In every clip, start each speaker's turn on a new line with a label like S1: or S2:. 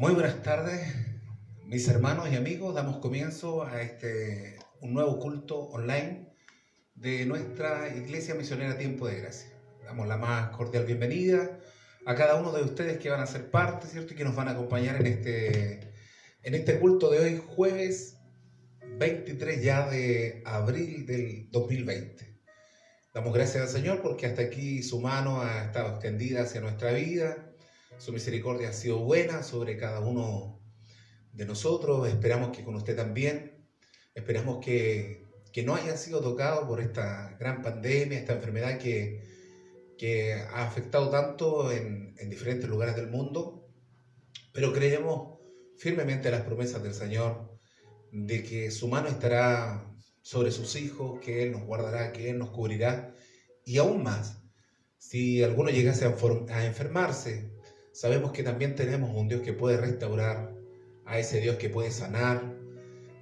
S1: Muy buenas tardes, mis hermanos y amigos. Damos comienzo a un nuevo culto online de nuestra Iglesia Misionera Tiempo de Gracia. Damos la más cordial bienvenida a cada uno de ustedes que van a ser parte, ¿cierto? Y que nos van a acompañar en este culto de hoy, jueves 23 ya de abril del 2020. Damos gracias al Señor porque hasta aquí su mano ha estado extendida hacia nuestra vida. Su misericordia ha sido buena sobre cada uno de nosotros. Esperamos que con usted también. Esperamos que no haya sido tocado por esta gran pandemia, esta enfermedad que ha afectado tanto en diferentes lugares del mundo. Pero creemos firmemente las promesas del Señor de que su mano estará sobre sus hijos, que Él nos guardará, que Él nos cubrirá. Y aún más, si alguno llegase a enfermarse, sabemos que también tenemos un Dios que puede restaurar, a ese Dios que puede sanar,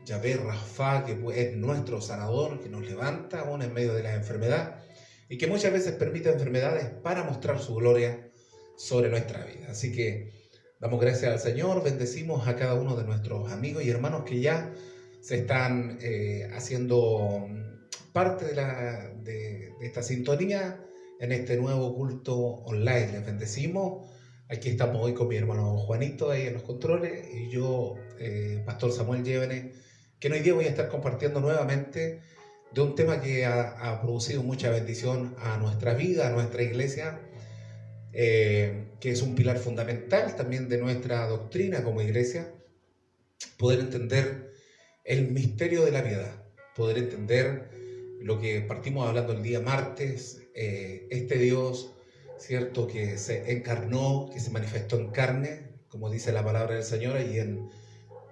S1: Yahvé Rafa, que es nuestro sanador, que nos levanta aún en medio de la enfermedad y que muchas veces permite enfermedades para mostrar su gloria sobre nuestra vida. Así que damos gracias al Señor, bendecimos a cada uno de nuestros amigos y hermanos que ya se están haciendo parte de esta sintonía en este nuevo culto online. Les bendecimos. Aquí estamos hoy con mi hermano Juanito ahí en los controles y yo, Pastor Samuel Llévenes, que hoy día voy a estar compartiendo nuevamente de un tema que ha producido mucha bendición a nuestra vida, a nuestra iglesia, que es un pilar fundamental también de nuestra doctrina como iglesia, poder entender el misterio de la piedad, poder entender lo que partimos hablando el día martes, este Dios, ¿cierto?, que se encarnó, que se manifestó en carne, como dice la palabra del Señor, y en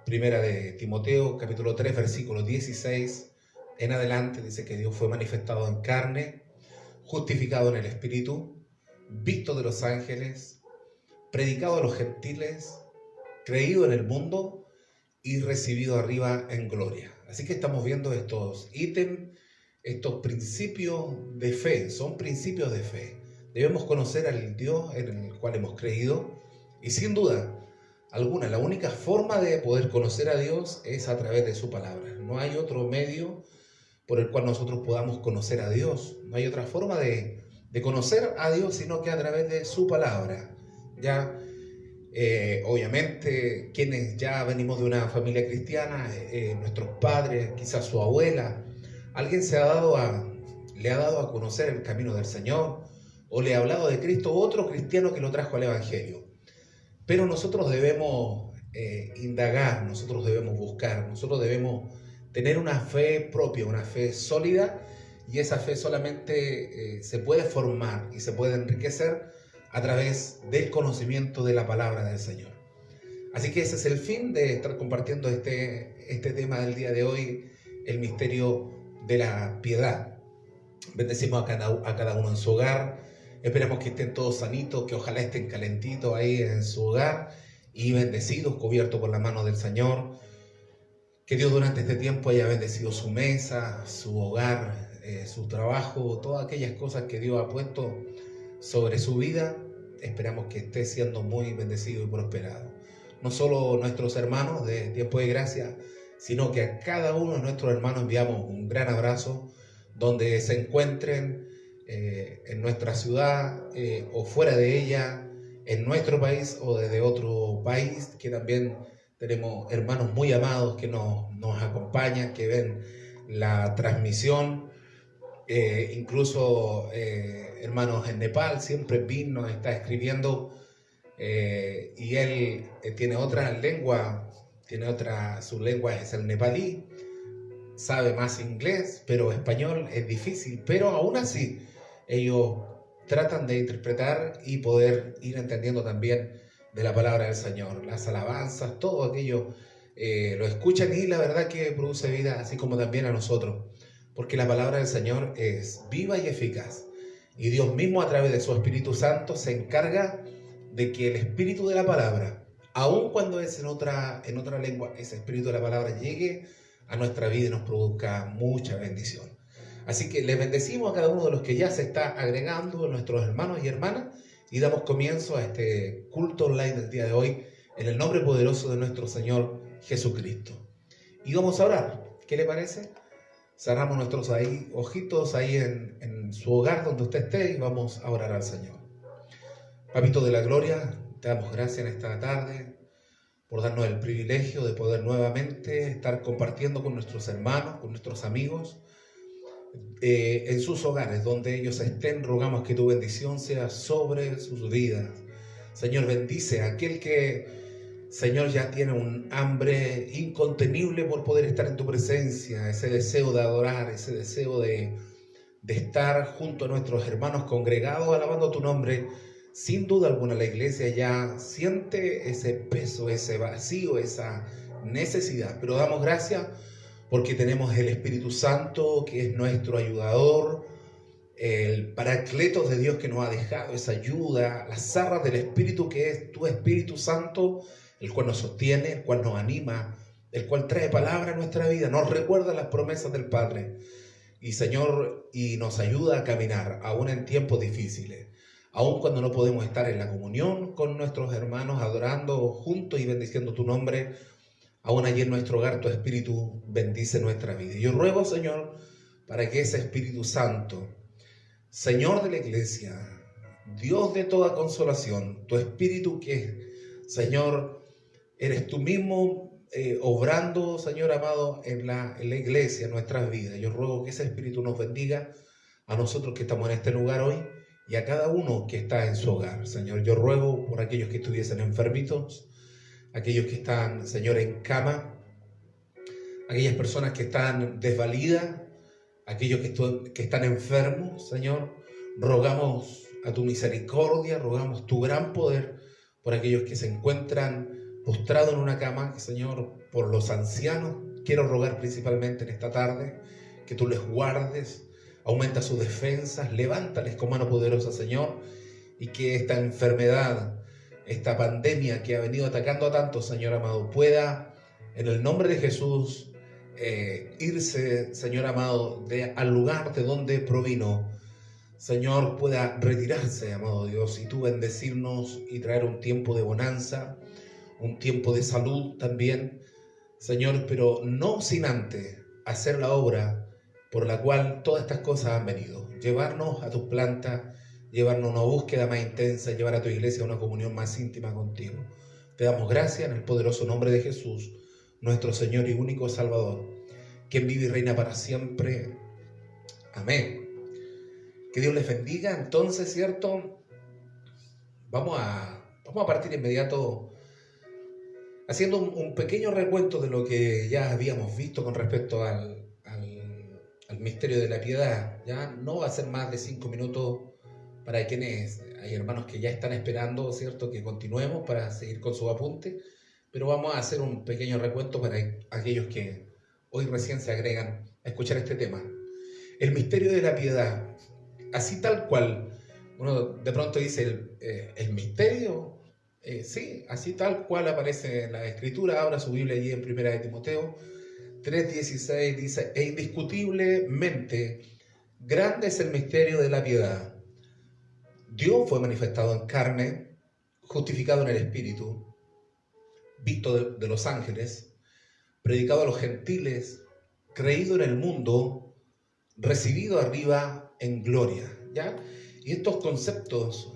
S1: Primera de Timoteo, capítulo 3, versículo 16 en adelante, dice que Dios fue manifestado en carne, justificado en el Espíritu, visto de los ángeles, predicado a los gentiles, creído en el mundo y recibido arriba en gloria. Así que estamos viendo estos ítems, estos principios de fe, son principios de fe. Debemos conocer al Dios en el cual hemos creído y sin duda alguna, la única forma de poder conocer a Dios es a través de su palabra. No hay otro medio por el cual nosotros podamos conocer a Dios. No hay otra forma de conocer a Dios sino que a través de su palabra. Ya obviamente quienes ya venimos de una familia cristiana, nuestros padres, quizás su abuela, alguien le ha dado a conocer el camino del Señor o le ha hablado de Cristo, otro cristiano que lo trajo al Evangelio. Pero nosotros debemos indagar, nosotros debemos buscar, nosotros debemos tener una fe propia, una fe sólida, y esa fe solamente se puede formar y se puede enriquecer a través del conocimiento de la palabra del Señor. Así que ese es el fin de estar compartiendo este tema del día de hoy, el misterio de la piedad. Bendecimos a cada uno en su hogar. Esperamos que estén todos sanitos, que ojalá estén calentitos ahí en su hogar y bendecidos, cubiertos por la mano del Señor. Que Dios durante este tiempo haya bendecido su mesa, su hogar, su trabajo, todas aquellas cosas que Dios ha puesto sobre su vida. Esperamos que esté siendo muy bendecido y prosperado. No solo nuestros hermanos de Tiempo de Gracia, sino que a cada uno de nuestros hermanos enviamos un gran abrazo donde se encuentren en nuestra ciudad o fuera de ella, en nuestro país o desde otro país, que también tenemos hermanos muy amados que nos acompañan, que ven la transmisión, incluso hermanos en Nepal. Siempre Pin nos está escribiendo y él tiene otra lengua, su lengua es el nepalí, sabe más inglés, pero español es difícil, pero aún así ellos tratan de interpretar y poder ir entendiendo también de la palabra del Señor, las alabanzas, todo aquello lo escuchan y la verdad que produce vida, así como también a nosotros, porque la palabra del Señor es viva y eficaz, y Dios mismo a través de su Espíritu Santo se encarga de que el espíritu de la palabra, aun cuando es en otra lengua, ese espíritu de la palabra llegue a nuestra vida y nos produzca mucha bendición. Así que les bendecimos a cada uno de los que ya se está agregando, nuestros hermanos y hermanas, y damos comienzo a este culto online del día de hoy, en el nombre poderoso de nuestro Señor Jesucristo. Y vamos a orar. ¿Qué le parece? Cerramos nuestros ojitos ahí en su hogar donde usted esté y vamos a orar al Señor. Papito de la gloria, te damos gracias en esta tarde por darnos el privilegio de poder nuevamente estar compartiendo con nuestros hermanos, con nuestros amigos, en sus hogares, donde ellos estén. Rogamos que tu bendición sea sobre sus vidas. Señor, bendice a aquel que, Señor, ya tiene un hambre incontenible por poder estar en tu presencia, ese deseo de adorar, ese deseo de estar junto a nuestros hermanos congregados alabando tu nombre. Sin duda alguna la iglesia ya siente ese peso, ese vacío, esa necesidad, pero damos gracias porque tenemos el Espíritu Santo, que es nuestro ayudador, el Paracletos de Dios que nos ha dejado esa ayuda, las arras del Espíritu, que es tu Espíritu Santo, el cual nos sostiene, el cual nos anima, el cual trae palabra a nuestra vida, nos recuerda las promesas del Padre. Y Señor, y nos ayuda a caminar, aún en tiempos difíciles, aún cuando no podemos estar en la comunión con nuestros hermanos, adorando juntos y bendiciendo tu nombre. Aún allí en nuestro hogar tu Espíritu bendice nuestra vida. Y yo ruego, Señor, para que ese Espíritu Santo, Señor de la iglesia, Dios de toda consolación, tu Espíritu que, Señor, eres tú mismo obrando, Señor amado, en la iglesia, en nuestras vidas. Yo ruego que ese Espíritu nos bendiga a nosotros que estamos en este lugar hoy y a cada uno que está en su hogar. Señor, yo ruego por aquellos que estuviesen enfermitos, aquellos que están, Señor, en cama, aquellas personas que están desvalidas, aquellos que están enfermos, Señor, rogamos a tu misericordia, rogamos tu gran poder por aquellos que se encuentran postrados en una cama, Señor, por los ancianos. Quiero rogar principalmente en esta tarde que tú les guardes, aumenta sus defensas, levántales con mano poderosa, Señor, y que esta enfermedad, esta pandemia que ha venido atacando a tantos, Señor amado, pueda, en el nombre de Jesús, irse, Señor amado, al lugar de donde provino. Señor, pueda retirarse, amado Dios, y tú bendecirnos y traer un tiempo de bonanza, un tiempo de salud también, Señor, pero no sin antes hacer la obra por la cual todas estas cosas han venido. Llevarnos a tus plantas, llevarnos a una búsqueda más intensa, llevar a tu iglesia a una comunión más íntima contigo. Te damos gracias en el poderoso nombre de Jesús, nuestro Señor y único Salvador, quien vive y reina para siempre. Amén. Que Dios les bendiga. Entonces, ¿cierto? Vamos a partir inmediato haciendo un pequeño recuento de lo que ya habíamos visto con respecto al misterio de la piedad. Ya no va a ser más de 5 minutos para quienes hay hermanos que ya están esperando, ¿cierto?, que continuemos para seguir con sus apuntes, pero vamos a hacer un pequeño recuento para aquellos que hoy recién se agregan a escuchar este tema. El misterio de la piedad, así tal cual, uno de pronto dice, ¿el misterio? Sí, así tal cual aparece en la Escritura. Ahora su Biblia allí en 1 de Timoteo 3:16 dice: e indiscutiblemente grande es el misterio de la piedad. Dios fue manifestado en carne, justificado en el Espíritu, visto de los ángeles, predicado a los gentiles, creído en el mundo, recibido arriba en gloria. ¿Ya? Y estos conceptos,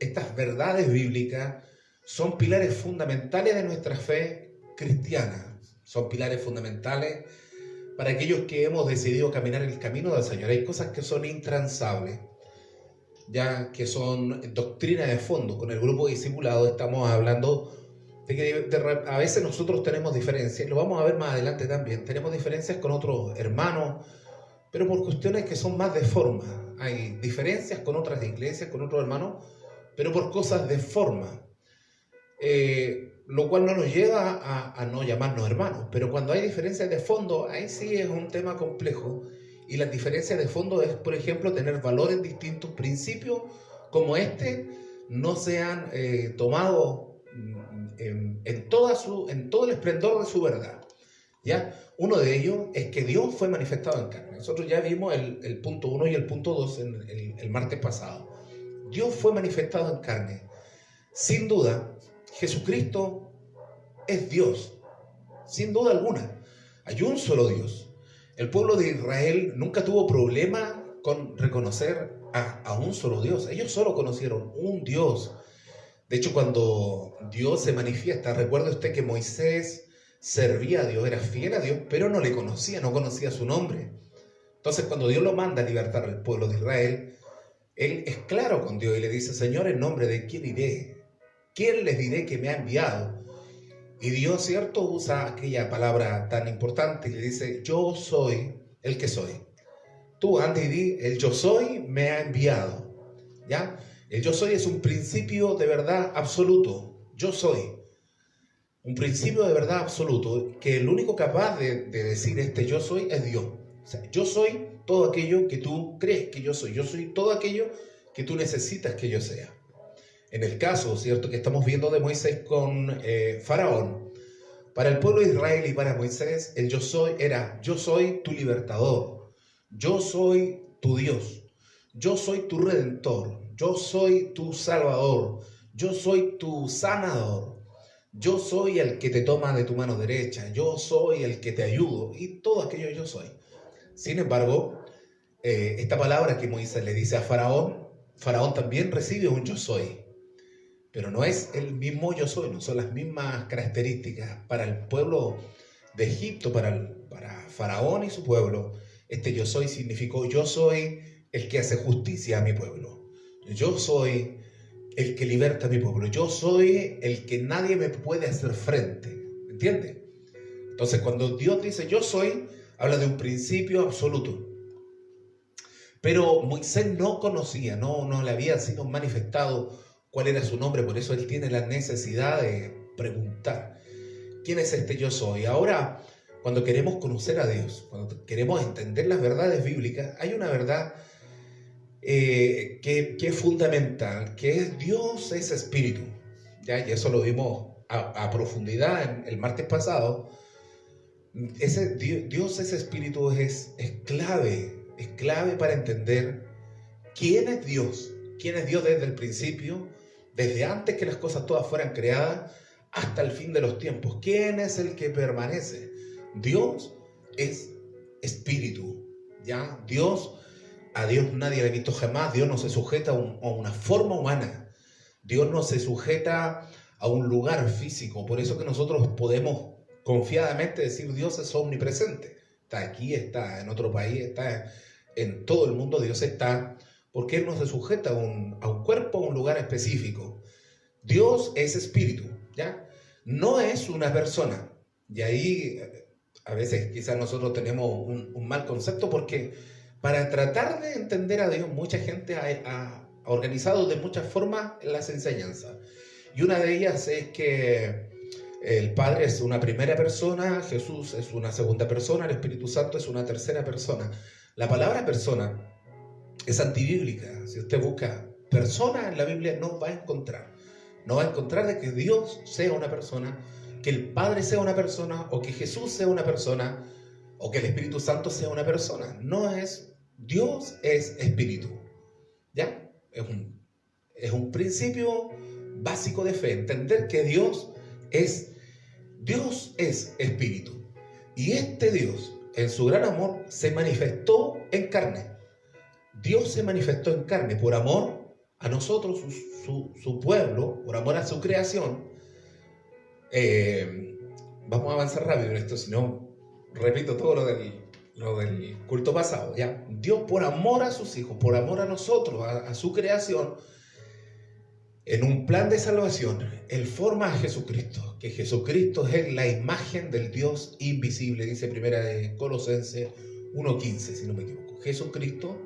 S1: estas verdades bíblicas, son pilares fundamentales de nuestra fe cristiana. Son pilares fundamentales para aquellos que hemos decidido caminar el camino del Señor. Hay cosas que son intransables, ya que son doctrina de fondo. Con el grupo discipulado estamos hablando de que a veces nosotros tenemos diferencias, lo vamos a ver más adelante también, tenemos diferencias con otros hermanos, pero por cuestiones que son más de forma. Hay diferencias con otras iglesias, con otros hermanos, pero por cosas de forma, lo cual no nos lleva a no llamarnos hermanos. Pero cuando hay diferencias de fondo, ahí sí es un tema complejo. Y las diferencias de fondo es, por ejemplo, tener valores distintos, principios como no sean tomados en todo el esplendor de su verdad. ¿Ya? Uno de ellos es que Dios fue manifestado en carne. Nosotros ya vimos el punto 1 y el punto 2 el martes pasado. Dios fue manifestado en carne. Sin duda, Jesucristo es Dios, sin duda alguna. Hay un solo Dios. El pueblo de Israel nunca tuvo problema con reconocer a un solo Dios. Ellos solo conocieron un Dios. De hecho, cuando Dios se manifiesta, recuerde usted que Moisés servía a Dios, era fiel a Dios, pero no le conocía, no conocía su nombre. Entonces, cuando Dios lo manda a libertar al pueblo de Israel, él es claro con Dios y le dice: Señor, ¿en nombre de quién iré? ¿Quién les diré que me ha enviado? Y Dios, ¿cierto?, usa aquella palabra tan importante y le dice: yo soy el que soy. Tú anda y di: el yo soy me ha enviado. ¿Ya? El yo soy es un principio de verdad absoluto. Yo soy. Un principio de verdad absoluto, que el único capaz de decir este yo soy es Dios. O sea, yo soy todo aquello que tú crees que yo soy. Yo soy todo aquello que tú necesitas que yo sea. En el caso, ¿cierto?, que estamos viendo de Moisés con Faraón, para el pueblo de Israel y para Moisés, el yo soy era: yo soy tu libertador, yo soy tu Dios, yo soy tu redentor, yo soy tu salvador, yo soy tu sanador, yo soy el que te toma de tu mano derecha, yo soy el que te ayudo, y todo aquello yo soy. Sin embargo, esta palabra que Moisés le dice a Faraón, Faraón también recibe un yo soy. Pero no es el mismo yo soy, no son las mismas características. Para el pueblo de Egipto, para Faraón y su pueblo, este yo soy significó: yo soy el que hace justicia a mi pueblo. Yo soy el que liberta a mi pueblo. Yo soy el que nadie me puede hacer frente. ¿Entiende? Entonces, cuando Dios dice yo soy, habla de un principio absoluto. Pero Moisés no conocía, no le había sido manifestado cuál era su nombre, por eso él tiene la necesidad de preguntar: ¿quién es este yo soy? Ahora, cuando queremos conocer a Dios, cuando queremos entender las verdades bíblicas, hay una verdad que es fundamental, que es: Dios es espíritu. ¿Ya? Y eso lo vimos a profundidad en el martes pasado. Dios es espíritu, es clave para entender quién es Dios. ¿Quién es Dios desde el principio, desde antes que las cosas todas fueran creadas, hasta el fin de los tiempos? ¿Quién es el que permanece? Dios es espíritu, ¿ya? A Dios nadie le ha visto jamás. Dios no se sujeta a una forma humana. Dios no se sujeta a un lugar físico. Por eso que nosotros podemos confiadamente decir: Dios es omnipresente. Está aquí, está en otro país, está en todo el mundo. Dios está, porque Él no se sujeta a un cuerpo, a un lugar específico. Dios es espíritu, ¿ya? No es una persona. Y ahí a veces quizás nosotros tenemos un mal concepto, porque para tratar de entender a Dios, mucha gente ha organizado de muchas formas las enseñanzas. Y una de ellas es que el Padre es una primera persona, Jesús es una segunda persona, el Espíritu Santo es una tercera persona. La palabra persona es antibíblica. Si usted busca persona en la Biblia, no va a encontrar. No va a encontrar de que Dios sea una persona, que el Padre sea una persona, o que Jesús sea una persona, o que el Espíritu Santo sea una persona. No es. Dios es espíritu. ¿Ya? Es un principio básico de fe. Entender que Dios es espíritu. Y este Dios, en su gran amor, se manifestó en carne. Dios se manifestó en carne por amor a nosotros, su pueblo, por amor a su creación. Vamos a avanzar rápido en esto, si no, repito todo lo del culto pasado. ¿Ya? Dios, por amor a sus hijos, por amor a nosotros, a su creación, en un plan de salvación, Él forma a Jesucristo, que Jesucristo es la imagen del Dios invisible, dice primera de Colosenses 1:15, si no me equivoco. Jesucristo,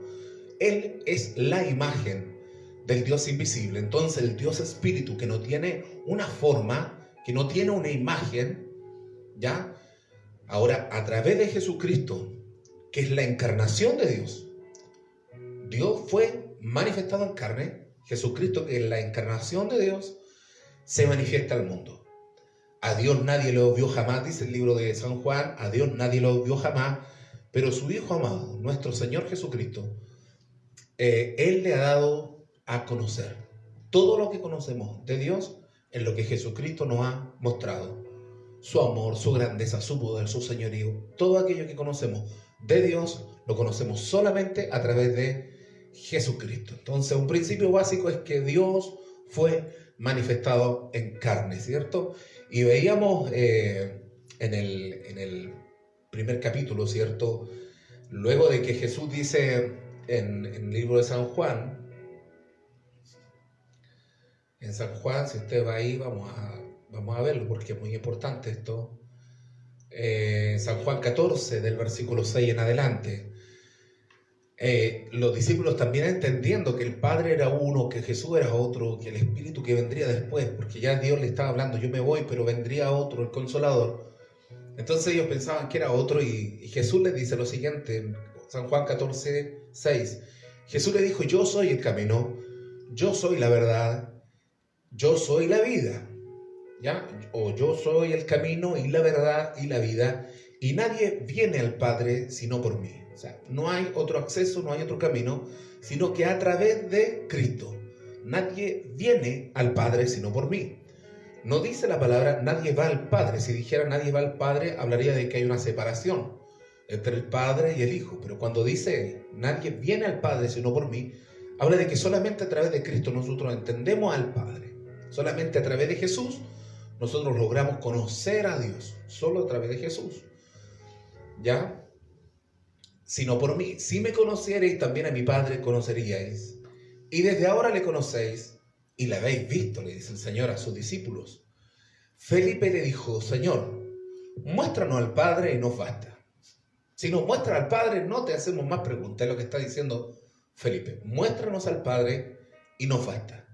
S1: Él es la imagen del Dios invisible. Entonces el Dios espíritu, que no tiene una forma, que no tiene una imagen, ¿ya? Ahora, a través de Jesucristo, que es la encarnación de Dios, Dios fue manifestado en carne. Jesucristo, que es la encarnación de Dios, se manifiesta al mundo. A Dios nadie lo vio jamás, dice el libro de San Juan. A Dios nadie lo vio jamás, pero su Hijo amado, nuestro Señor Jesucristo, Él le ha dado a conocer todo lo que conocemos de Dios en lo que Jesucristo nos ha mostrado. su amor, su grandeza, su poder, su señorío. Todo aquello que conocemos de Dios lo conocemos solamente a través de Jesucristo. Entonces, un principio básico es que Dios fue manifestado en carne, ¿cierto? Y veíamos en el primer capítulo, ¿cierto? Luego de que Jesús dice en el libro de San Juan, en San Juan, si usted va ahí, vamos a verlo porque es muy importante esto. San Juan 14, del versículo 6 en adelante. Los discípulos también entendiendo que el Padre era uno, que Jesús era otro, que el Espíritu que vendría después, porque ya Dios le estaba hablando, yo me voy, pero vendría otro, el Consolador. Entonces ellos pensaban que era otro y Jesús les dice lo siguiente, San Juan 14, 6. Jesús le dijo, yo soy el camino, yo soy la verdad, yo soy la vida, ¿ya? O yo soy el camino y la verdad y la vida, y nadie viene al Padre sino por mí. O sea, no hay otro acceso, no hay otro camino, sino que a través de Cristo. Nadie viene al Padre sino por mí. No dice la palabra nadie va al Padre. Si dijera nadie va al Padre, hablaría de que hay una separación entre el Padre y el Hijo. Pero cuando dice nadie viene al Padre sino por mí, habla de que solamente a través de Cristo nosotros entendemos al Padre. Solamente a través de Jesús nosotros logramos conocer a Dios. Solo a través de Jesús. ¿Ya? Sino por mí. Si me conocierais, también a mi Padre conoceríais. Y desde ahora le conocéis y le habéis visto, le dice el Señor a sus discípulos. Felipe le dijo, Señor, muéstranos al Padre y nos basta. Si nos muestras al Padre, no te hacemos más preguntas. Es lo que está diciendo Felipe. Muéstranos al Padre y nos basta.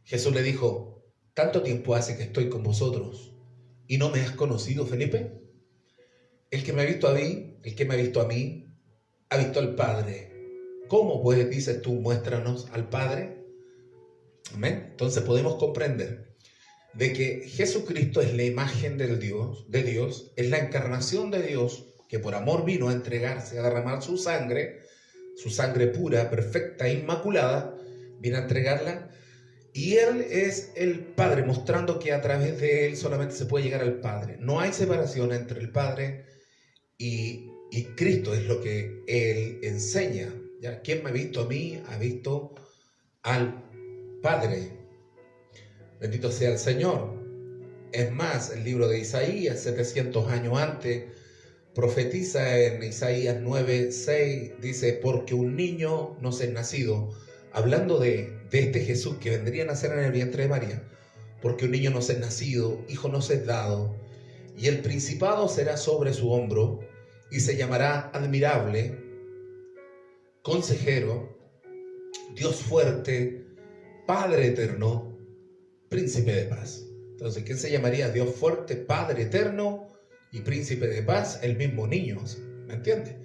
S1: Jesús le dijo, ¿tanto tiempo hace que estoy con vosotros y no me has conocido, Felipe? El que me ha visto a mí, el que me ha visto a mí, ha visto al Padre. ¿Cómo pues dices tú, muéstranos al Padre? Amén. Entonces podemos comprender de que Jesucristo es la imagen de Dios, es la encarnación de Dios, que por amor vino a entregarse, a derramar su sangre pura, perfecta, inmaculada, vino a entregarla. Y Él es el Padre, mostrando que a través de Él solamente se puede llegar al Padre. No hay separación entre el Padre y Cristo, es lo que Él enseña. ¿Ya? Quien me ha visto a mí, ha visto al Padre. Bendito sea el Señor. Es más, el libro de Isaías, 700 años antes, profetiza en Isaías 9:6, dice, porque un niño nos es nacido, hablando de este Jesús que vendría a nacer en el vientre de María, porque un niño nos es nacido, hijo nos es dado, y el principado será sobre su hombro, y se llamará admirable, consejero, Dios fuerte, Padre eterno, príncipe de paz. Entonces, ¿quién se llamaría Dios fuerte, Padre eterno y príncipe de paz? El mismo niño, ¿me entiendes?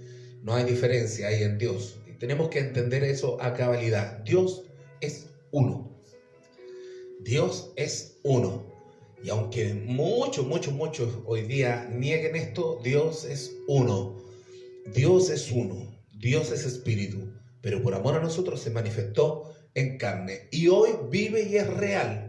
S1: No hay diferencia ahí en Dios. Y tenemos que entender eso a cabalidad. Dios es uno. Dios es uno. Y aunque muchos hoy día nieguen esto, Dios es uno. Dios es uno. Dios es espíritu. Pero por amor a nosotros se manifestó en carne. Y hoy vive y es real.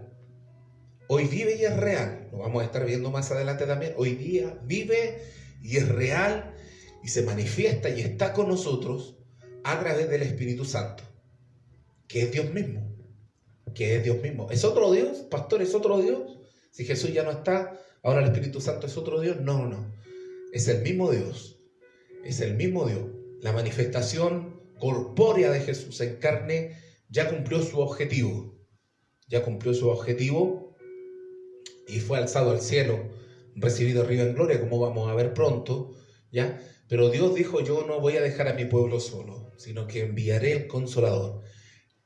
S1: Hoy vive y es real. Lo vamos a estar viendo más adelante también. Hoy día vive y es real y se manifiesta y está con nosotros a través del Espíritu Santo, que es Dios mismo. Que es Dios mismo. ¿Es otro Dios? Pastor, ¿es otro Dios? Si Jesús ya no está, ahora el Espíritu Santo es otro Dios. No. Es el mismo Dios. Es el mismo Dios. La manifestación corpórea de Jesús en carne ya cumplió su objetivo. Ya cumplió su objetivo y fue alzado al cielo, recibido arriba en gloria, como vamos a ver pronto, ¿ya? Pero Dios dijo, yo no voy a dejar a mi pueblo solo, sino que enviaré el Consolador,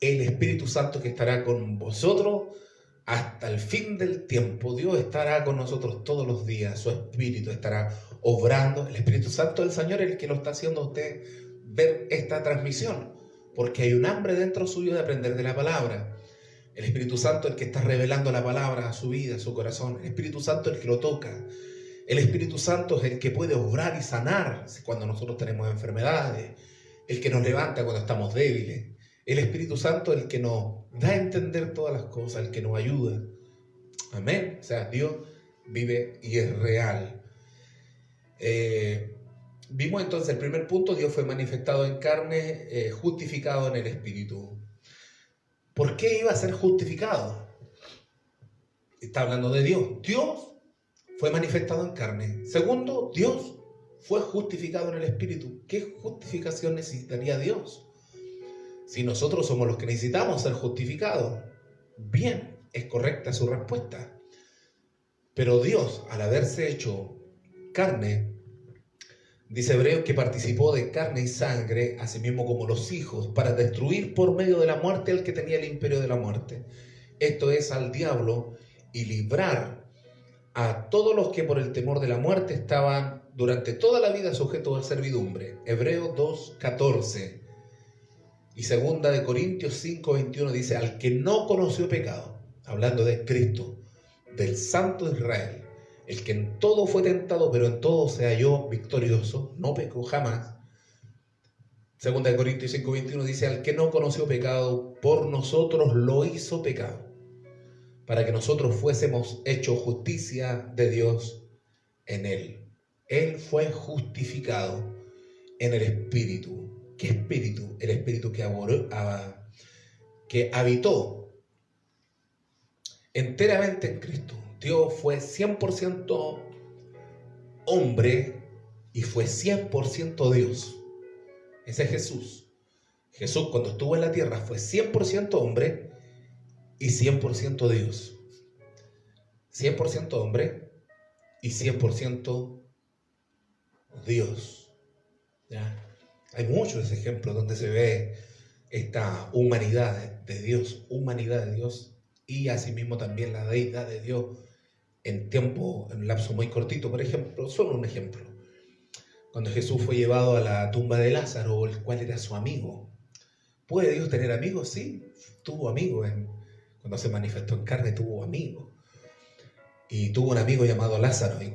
S1: el Espíritu Santo que estará con vosotros hasta el fin del tiempo. Dios estará con nosotros todos los días, su Espíritu estará obrando. El Espíritu Santo del Señor es el que lo está haciendo a usted ver esta transmisión, porque hay un hambre dentro suyo de aprender de la palabra. El Espíritu Santo es el que está revelando la palabra a su vida, a su corazón. El Espíritu Santo es el que lo toca. El Espíritu Santo es el que puede obrar y sanar cuando nosotros tenemos enfermedades, el que nos levanta cuando estamos débiles. El Espíritu Santo es el que nos da a entender todas las cosas, el que nos ayuda. Amén. O sea, Dios vive y es real. Vimos entonces el primer punto: Dios fue manifestado en carne, justificado en el Espíritu. ¿Por qué iba a ser justificado? Está hablando de Dios. Dios fue manifestado en carne. Segundo, Dios fue justificado en el Espíritu. ¿Qué justificación necesitaría Dios? Si nosotros somos los que necesitamos ser justificados. Bien, es correcta su respuesta. Pero Dios, al haberse hecho carne, dice Hebreos que participó de carne y sangre, así mismo como los hijos, para destruir por medio de la muerte al que tenía el imperio de la muerte. Esto es, al diablo, y librar a todos los que por el temor de la muerte estaban durante toda la vida sujetos a servidumbre. Hebreos 2:14 y 2 Corintios 5:21 dice: al que no conoció pecado, hablando de Cristo, del Santo Israel, el que en todo fue tentado, pero en todo se halló victorioso, no pecó jamás. 2 Corintios 5:21 dice: al que no conoció pecado, por nosotros lo hizo pecado, para que nosotros fuésemos hechos justicia de Dios en él. Él fue justificado en el Espíritu. ¿Qué Espíritu? El Espíritu que habitó enteramente en Cristo. Dios fue 100% hombre y fue 100% Dios. Ese es Jesús. Jesús, cuando estuvo en la tierra, fue 100% hombre y 100% Dios. 100% hombre y 100% Dios. ¿Ya? Hay muchos ejemplos donde se ve esta humanidad de Dios, y asimismo también la deidad de Dios en un lapso muy cortito. Por ejemplo, solo un ejemplo: cuando Jesús fue llevado a la tumba de Lázaro, el cual era su amigo. ¿Puede Dios tener amigos? Sí, tuvo amigos. Cuando se manifestó en carne tuvo amigos. Y tuvo un amigo llamado Lázaro. Y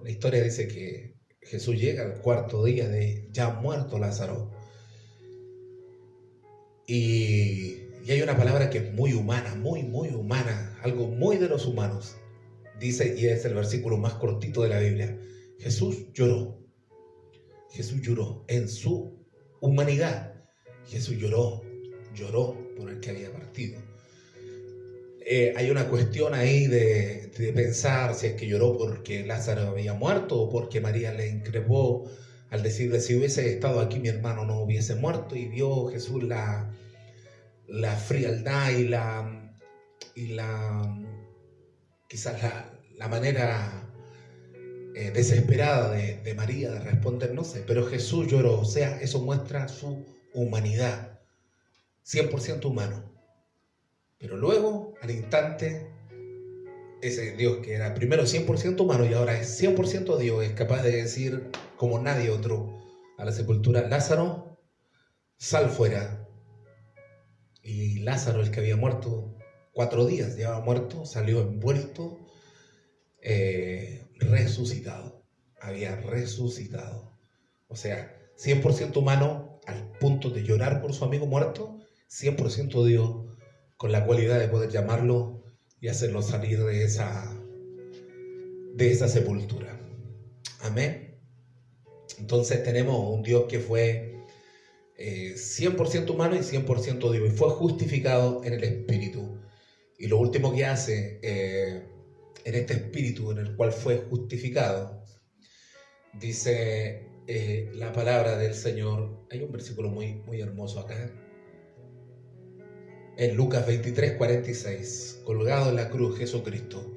S1: la historia dice que Jesús llega al cuarto día de ya muerto Lázaro. Y hay una palabra que es muy humana, muy humana, algo muy de los humanos. Dice, y es el versículo más cortito de la Biblia: Jesús lloró. Jesús lloró en su humanidad. Jesús lloró por el que había partido. Hay una cuestión ahí de pensar si es que lloró porque Lázaro había muerto o porque María le increpó al decirle: si hubiese estado aquí mi hermano no hubiese muerto. Y vio Jesús la frialdad y quizás la manera desesperada de María de responder, no sé, pero Jesús lloró. O sea, eso muestra su humanidad, 100% humano. Pero luego, al instante, ese Dios que era primero 100% humano y ahora es 100% Dios, es capaz de decir como nadie otro a la sepultura: Lázaro, sal fuera. Y Lázaro, el que había muerto 4 días, llevaba muerto, salió envuelto, resucitado. Había resucitado. O sea, 100% humano al punto de llorar por su amigo muerto, 100% Dios, con la cualidad de poder llamarlo y hacerlo salir de esa sepultura. Amén. Entonces tenemos un Dios que fue 100% humano y 100% Dios, y fue justificado en el Espíritu. Y lo último que hace en este Espíritu en el cual fue justificado, dice la palabra del Señor. Hay un versículo muy hermoso acá, en Lucas 23:46, colgado en la cruz Jesucristo.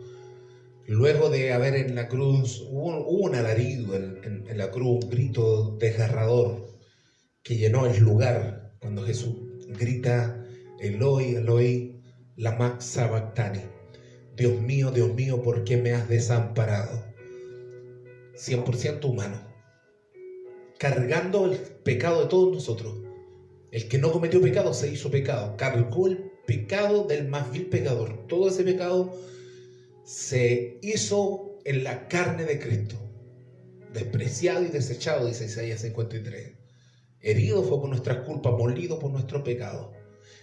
S1: Luego de haber en la cruz, hubo un alarido en la cruz, un grito desgarrador que llenó el lugar cuando Jesús grita: Eloi, Eloi, lama sabactani. Dios mío, ¿por qué me has desamparado? 100% humano, cargando el pecado de todos nosotros. El que no cometió pecado se hizo pecado, cargó el pecado del más vil pecador. Todo ese pecado se hizo en la carne de Cristo, despreciado y desechado, dice Isaías 53. Herido fue por nuestras culpas, molido por nuestro pecado.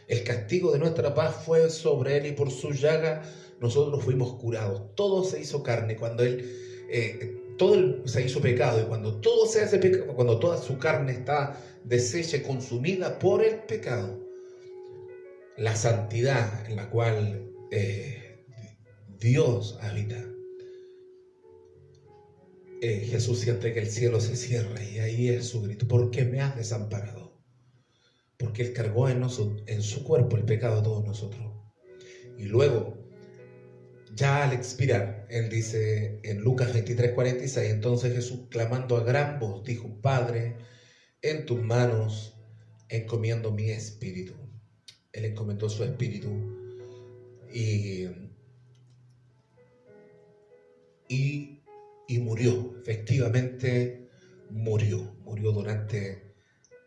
S1: El castigo de nuestra paz fue sobre Él y por su llaga nosotros fuimos curados. Todo se hizo carne cuando Él se hizo pecado, y cuando todo se hace pecado, cuando toda su carne está deshecha y consumida por el pecado, la santidad en la cual Dios habita, Jesús siente que el cielo se cierra y ahí es su grito: ¿por qué me has desamparado? Porque Él cargó en su cuerpo el pecado de todos nosotros. Y luego, ya al expirar, Él dice en Lucas 23:46, entonces Jesús, clamando a gran voz, dijo: Padre, en tus manos encomiendo mi espíritu. Él encomendó su espíritu y murió. Efectivamente murió durante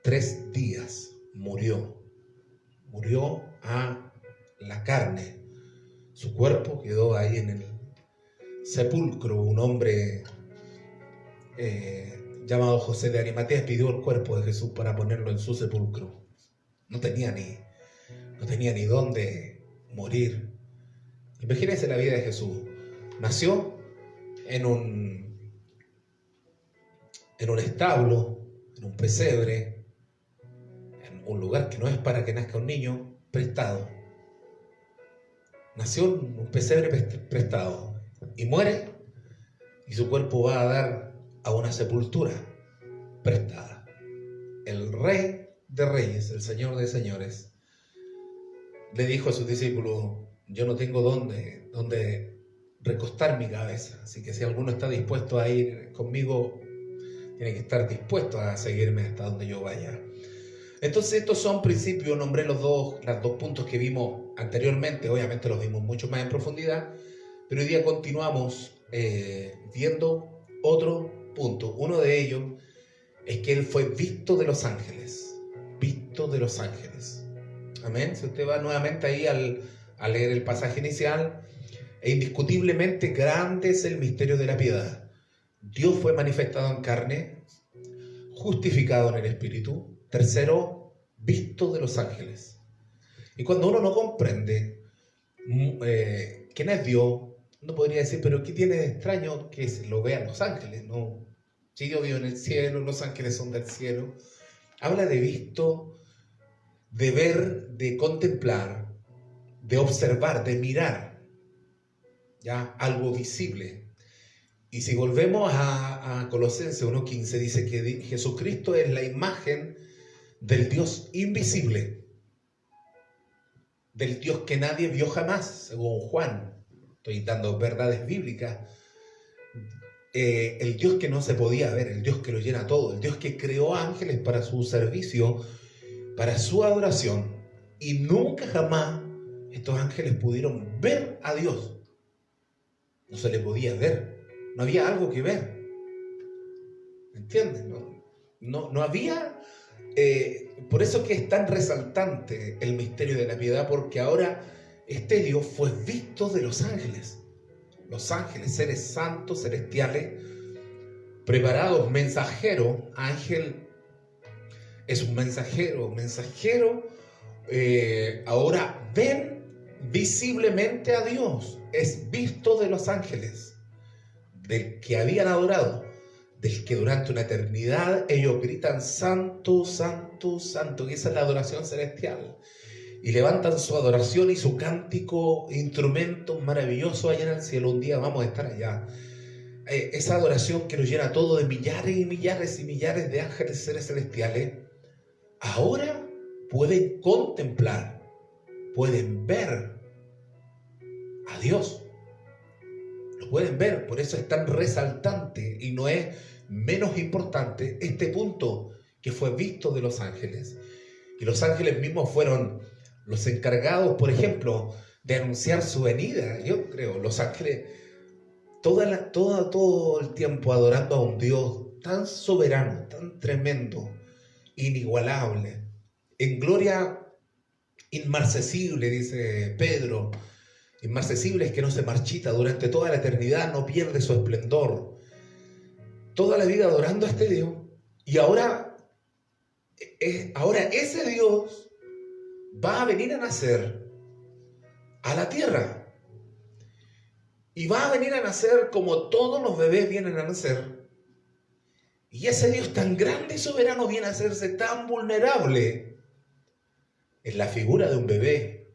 S1: 3 días. Murió a la carne. Su cuerpo quedó ahí en el sepulcro. Un hombre llamado José de Arimatea pidió el cuerpo de Jesús para ponerlo en su sepulcro. No tenía ni dónde morir. Imagínense la vida de Jesús. Nació en un establo, en un pesebre, en un lugar que no es para que nazca un niño, prestado. Nació en un pesebre prestado y muere, y su cuerpo va a dar a una sepultura prestada. El Rey de Reyes, el Señor de Señores, le dijo a sus discípulos: yo no tengo dónde recostar mi cabeza, así que si alguno está dispuesto a ir conmigo, tiene que estar dispuesto a seguirme hasta donde yo vaya. Entonces, estos son principios. Nombré los dos puntos que vimos anteriormente. Obviamente los vimos mucho más en profundidad, pero hoy día continuamos viendo otro punto. Uno de ellos es que Él fue visto de los ángeles. Visto de los ángeles. Amén. Si usted va nuevamente ahí a leer el pasaje inicial, indiscutiblemente grande es el misterio de la piedad. Dios fue manifestado en carne, justificado en el Espíritu. Tercero, visto de los ángeles. Y cuando uno no comprende quién es Dios, uno podría decir: pero ¿qué tiene de extraño que se lo vean los ángeles? No, si yo vivo en el cielo, los ángeles son del cielo. Habla de visto, de ver, de contemplar, de observar, de mirar, ya algo visible. Y si volvemos a Colosenses 1:15, dice que Jesucristo es la imagen del Dios invisible, del Dios que nadie vio jamás, según Juan. Estoy dando verdades bíblicas. El Dios que no se podía ver, el Dios que lo llena todo, el Dios que creó ángeles para su servicio, para su adoración, y nunca jamás estos ángeles pudieron ver a Dios. No se le podía ver, no había algo que ver. ¿Me entienden? No había. Por eso que es tan resaltante el misterio de la piedad, porque ahora este Dios fue visto de los ángeles. Los ángeles, seres santos, celestiales, preparados, mensajero. Ángel es un mensajero. Ahora ven visiblemente a Dios. Es visto de los ángeles, del que habían adorado, del que durante una eternidad ellos gritan: santo, santo, santo. Y esa es la adoración celestial. Y levantan su adoración y su cántico, instrumentos maravillosos allá en el cielo. Un día vamos a estar allá. Esa adoración que nos llena todo, de millares y millares y millares de ángeles, seres celestiales, ahora pueden contemplar, pueden ver a Dios. Lo pueden ver. Por eso es tan resaltante y no es menos importante este punto, que fue visto de los ángeles. Y los ángeles mismos fueron los encargados, por ejemplo, de anunciar su venida. Yo creo, los ángeles, todo el tiempo adorando a un Dios tan soberano, tan tremendo, inigualable, en gloria inmarcesible, dice Pedro. Inmarcesible es que no se marchita durante toda la eternidad, no pierde su esplendor. Toda la vida adorando a este Dios. Y ahora ese Dios va a venir a nacer a la tierra. Y va a venir a nacer como todos los bebés vienen a nacer. Y ese Dios tan grande y soberano viene a hacerse tan vulnerable en la figura de un bebé,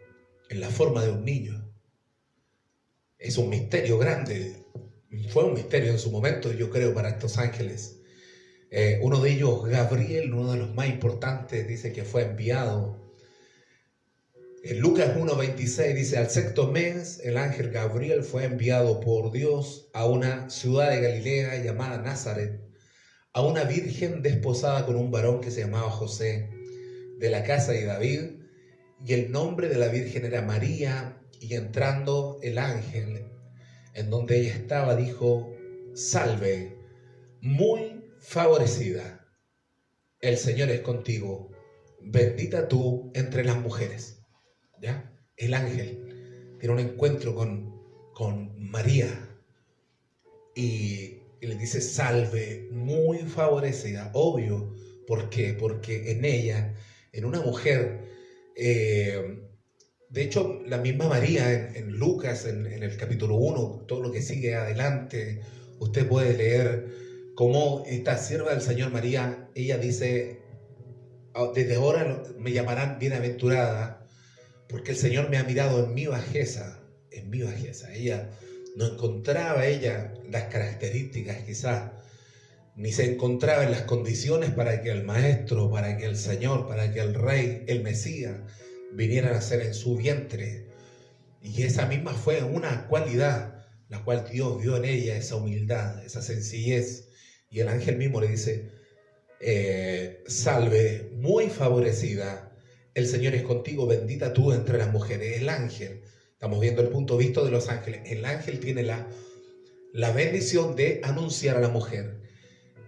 S1: en la forma de un niño. Es un misterio grande. Fue un misterio en su momento, yo creo, para estos ángeles. Uno de ellos, Gabriel, uno de los más importantes, dice que fue enviado. En Lucas 1:26 dice: al sexto mes, el ángel Gabriel fue enviado por Dios a una ciudad de Galilea llamada Nazaret, a una virgen desposada con un varón que se llamaba José, de la casa de David, y el nombre de la virgen era María. Y entrando el ángel en donde ella estaba, dijo: salve, muy favorecida, el Señor es contigo, bendita tú entre las mujeres. ¿Ya? El ángel tiene un encuentro con María y le dice: salve, muy favorecida. Obvio, ¿por qué? Porque en ella, en una mujer, de hecho, la misma María en Lucas, en el capítulo 1, todo lo que sigue adelante, usted puede leer cómo esta sierva del Señor María, ella dice: desde ahora me llamarán bienaventurada, porque el Señor me ha mirado en mi bajeza, en mi bajeza. Ella no encontraba las características quizás, ni se encontraba en las condiciones para que el Maestro, para que el Señor, para que el Rey, el Mesías, vinieran a nacer en su vientre. Y esa misma fue una cualidad, la cual Dios vio en ella, esa humildad, esa sencillez. Y el ángel mismo le dice: salve, muy favorecida, el Señor es contigo, bendita tú entre las mujeres. El ángel, estamos viendo el punto de vista de los ángeles, el ángel tiene la bendición de anunciar a la mujer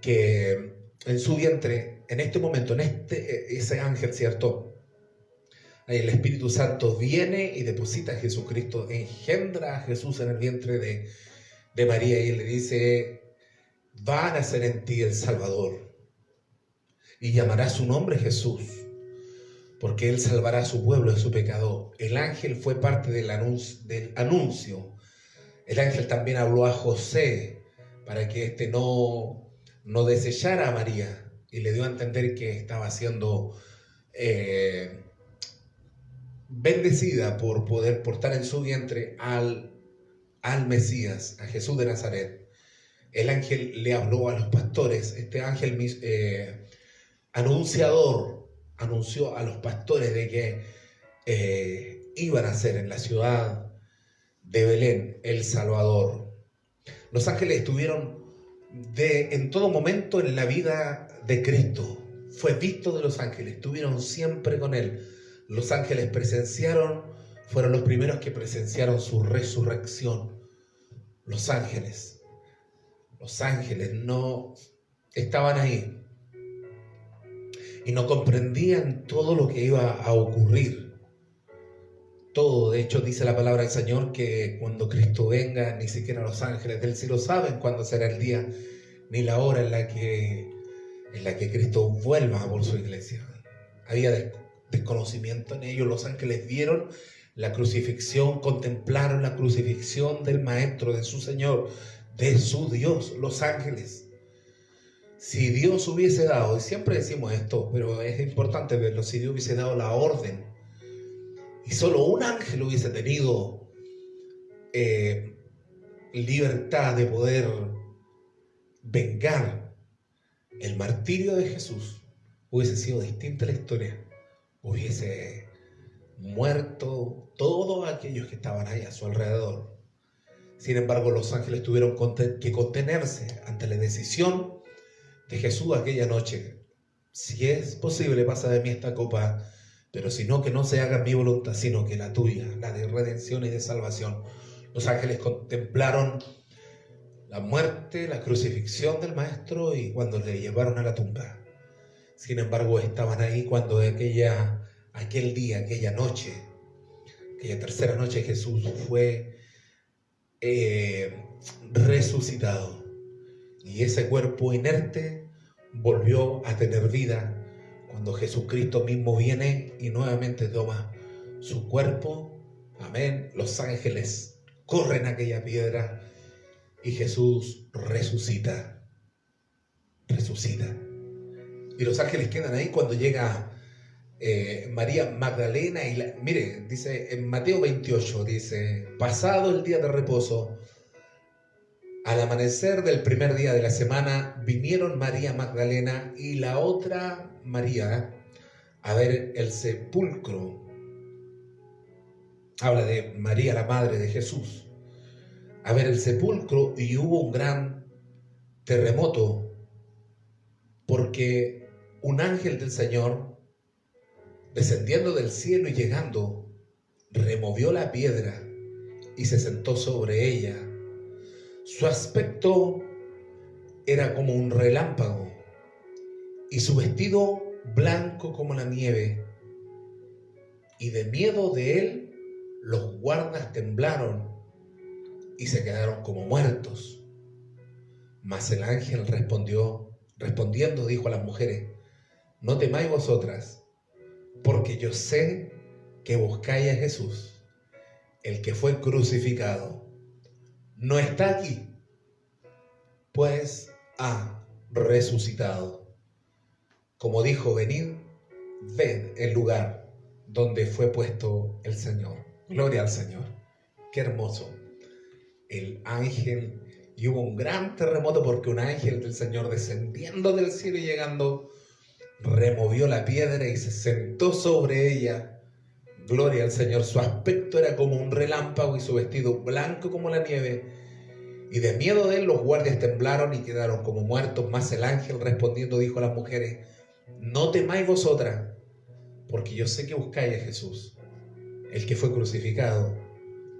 S1: que en su vientre, en este momento, ese ángel, ¿cierto? El Espíritu Santo viene y deposita a Jesucristo, engendra a Jesús en el vientre de María, y le dice: va a nacer en ti el Salvador, y llamará su nombre Jesús, porque Él salvará a su pueblo de su pecado. El ángel fue parte del anuncio. El ángel también habló a José para que éste no desechara a María, y le dio a entender que estaba siendo bendecida por poder portar en su vientre al Mesías, a Jesús de Nazaret. El ángel le habló a los pastores. Este ángel anunciador anunció a los pastores de que iban a ser en la ciudad de Belén el Salvador. Los ángeles estuvieron en todo momento en la vida de Cristo. Fue visto de los ángeles, estuvieron siempre con Él. Los ángeles fueron los primeros que presenciaron su resurrección. Los ángeles no estaban ahí y no comprendían todo lo que iba a ocurrir. Todo, de hecho, dice la palabra del Señor que cuando Cristo venga, ni siquiera los ángeles del cielo saben cuándo será el día ni la hora en la que Cristo vuelva por su iglesia. Había desconocimiento en ellos. Los ángeles vieron la crucifixión, contemplaron la crucifixión del Maestro, de su Señor, de su Dios. Los ángeles, si Dios hubiese dado, y siempre decimos esto, pero es importante verlo, si Dios hubiese dado la orden y solo un ángel hubiese tenido libertad de poder vengar el martirio de Jesús, hubiese sido distinta la historia. Hubiese muerto todos aquellos que estaban ahí a su alrededor. Sin embargo, los ángeles tuvieron que contenerse ante la decisión de Jesús aquella noche. Si es posible, pasa de mí esta copa, pero si no, que no se haga mi voluntad, sino que la tuya, la de redención y de salvación. Los ángeles contemplaron la muerte, la crucifixión del Maestro, y cuando le llevaron a la tumba. Sin embargo, estaban ahí cuando aquel día, aquella noche, aquella tercera noche, Jesús fue resucitado, y ese cuerpo inerte volvió a tener vida cuando Jesucristo mismo viene y nuevamente toma su cuerpo. Amén. Los ángeles corren a aquella piedra y Jesús resucita. Resucita. Y los ángeles quedan ahí cuando llega María Magdalena. Mire, dice en Mateo 28, dice, pasado el día de reposo, al amanecer del primer día de la semana, vinieron María Magdalena y la otra María a ver el sepulcro. Habla de María, la madre de Jesús. A ver el sepulcro, y hubo un gran terremoto, porque un ángel del Señor, descendiendo del cielo y llegando, removió la piedra y se sentó sobre ella. Su aspecto era como un relámpago y su vestido blanco como la nieve. Y de miedo de él, los guardas temblaron y se quedaron como muertos. Mas el ángel respondiendo dijo a las mujeres, no temáis vosotras, porque yo sé que buscáis a Jesús, el que fue crucificado. No está aquí, pues ha resucitado. Como dijo, venid, ved el lugar donde fue puesto el Señor. Gloria al Señor. Qué hermoso. El ángel, y hubo un gran terremoto porque un ángel del Señor descendiendo del cielo y llegando, removió la piedra y se sentó sobre ella. Gloria al Señor. Su aspecto era como un relámpago y su vestido blanco como la nieve. Y de miedo de él los guardias temblaron y quedaron como muertos. Mas el ángel respondiendo dijo a las mujeres, no temáis vosotras, porque yo sé que buscáis a Jesús, el que fue crucificado.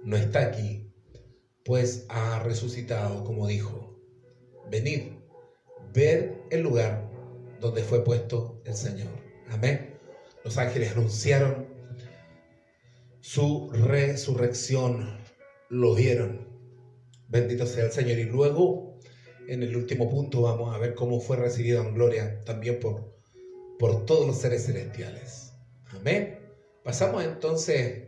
S1: No está aquí, pues ha resucitado, como dijo. Venid, ved el lugar donde fue puesto el Señor. Amén. Los ángeles anunciaron su resurrección, lo vieron. Bendito sea el Señor. Y luego, en el último punto, vamos a ver cómo fue recibido en gloria también por todos los seres celestiales. Amén. Pasamos entonces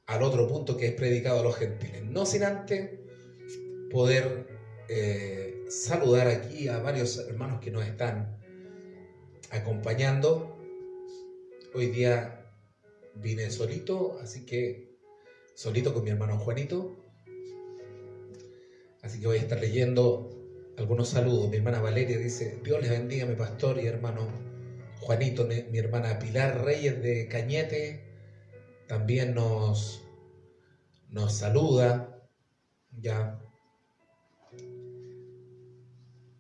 S1: al otro punto, que es predicado a los gentiles. No sin antes poder saludar aquí a varios hermanos que nos están acompañando. Hoy día vine solito, así que solito con mi hermano Juanito. Así que voy a estar leyendo algunos saludos. Mi hermana Valeria dice, Dios les bendiga, mi pastor y hermano Juanito. Mi hermana Pilar Reyes de Cañete también nos saluda. Ya.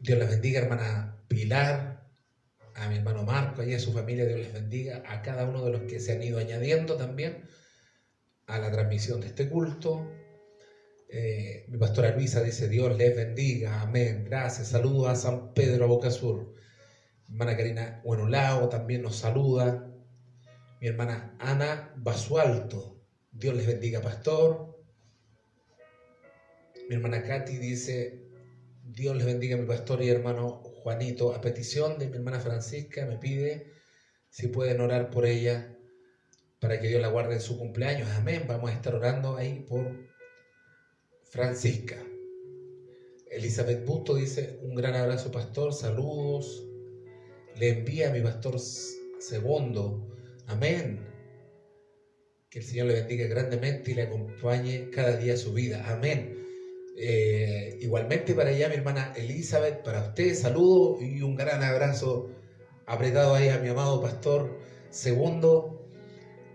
S1: Dios les bendiga, hermana Pilar, a mi hermano Marco y a su familia. Dios les bendiga, a cada uno de los que se han ido añadiendo también a la transmisión de este culto. Mi pastora Luisa dice, Dios les bendiga, amén, gracias. Saludos a San Pedro, a Boca Sur. Mi hermana Karina Buenolao también nos saluda. Mi hermana Ana Basualto, Dios les bendiga, pastor. Mi hermana Katy dice, Dios les bendiga, mi pastor y hermano Juanito. A petición de mi hermana Francisca me pide si pueden orar por ella para que Dios la guarde en su cumpleaños. Amén. Vamos a estar orando ahí por Francisca. Elizabeth Busto dice, un gran abrazo, pastor, saludos. Le envía a mi pastor segundo. Amén. Que el Señor le bendiga grandemente y le acompañe cada día su vida. Amén. Igualmente para allá mi hermana Elizabeth, para usted, saludo y un gran abrazo apretado ahí a mi amado pastor segundo,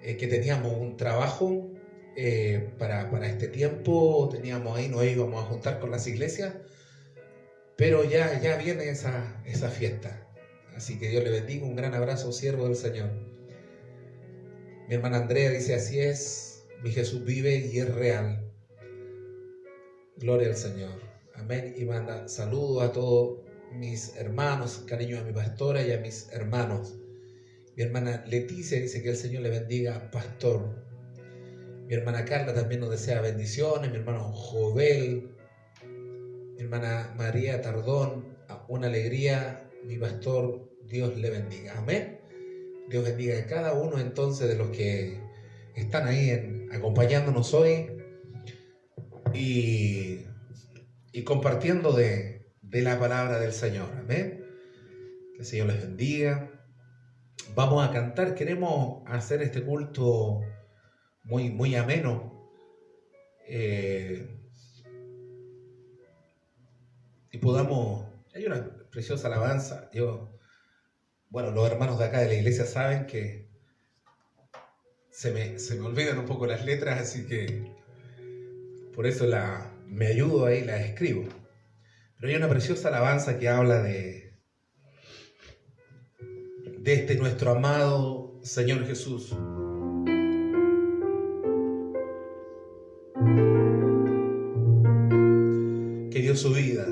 S1: que teníamos un trabajo para este tiempo, teníamos ahí, nos íbamos a juntar con las iglesias, pero ya viene esa fiesta, así que Dios le bendiga, un gran abrazo, siervo del Señor. Mi hermana Andrea dice, así es, mi Jesús vive y es real. Gloria al Señor. Amén. Y manda saludos a todos mis hermanos, cariño a mi pastora y a mis hermanos. Mi hermana Leticia dice que el Señor le bendiga, pastor. Mi hermana Carla también nos desea bendiciones. Mi hermano Jovel. Mi hermana María Tardón, una alegría, mi pastor, Dios le bendiga. Amén. Dios bendiga a cada uno entonces de los que están ahí acompañándonos hoy y compartiendo de la palabra del Señor. Amén. Que el Señor les bendiga. Vamos a cantar. Queremos hacer este culto muy, muy ameno. Y podamos... Hay una preciosa alabanza. Los hermanos de acá de la iglesia saben que se me olvidan un poco las letras, así que por eso me ayudo ahí, las escribo. Pero hay una preciosa alabanza que habla de nuestro amado Señor Jesús. Que dio su vida.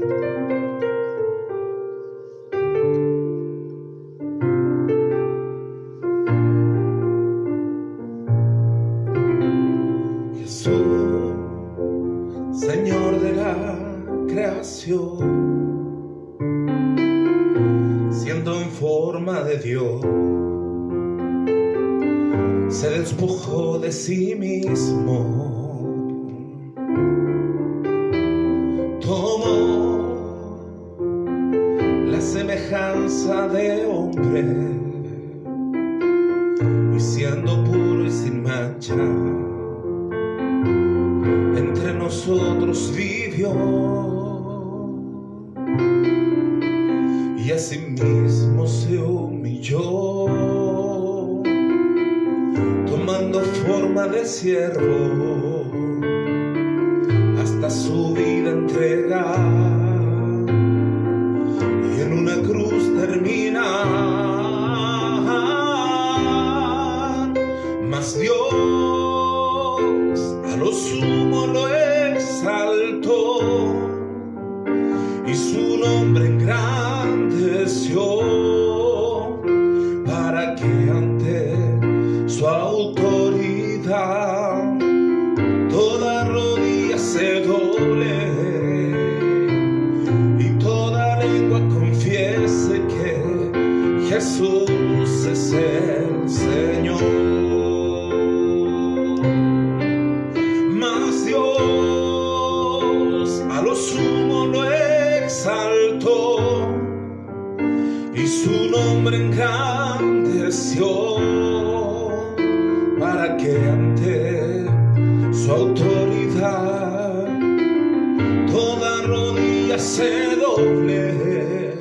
S1: Jesús, Señor de la creación, siendo en forma de Dios, se despojó de sí mismo, tomó la semejanza de hombre y siendo puro y sin mancha, entre nosotros vivió, y asimismo se humilló, tomando forma de siervo, hasta su vida entregar, y en una cruz terminar. Mas Dios a lo sumo lo exaltó, y su nombre engrandeció, para que ante su autoridad toda rodilla se doble y toda lengua confiese que Jesús es el Señor. Mas Dios a lo sumo lo exaltó, y su nombre engrandeció, para que ante su autoridad toda rodilla se doble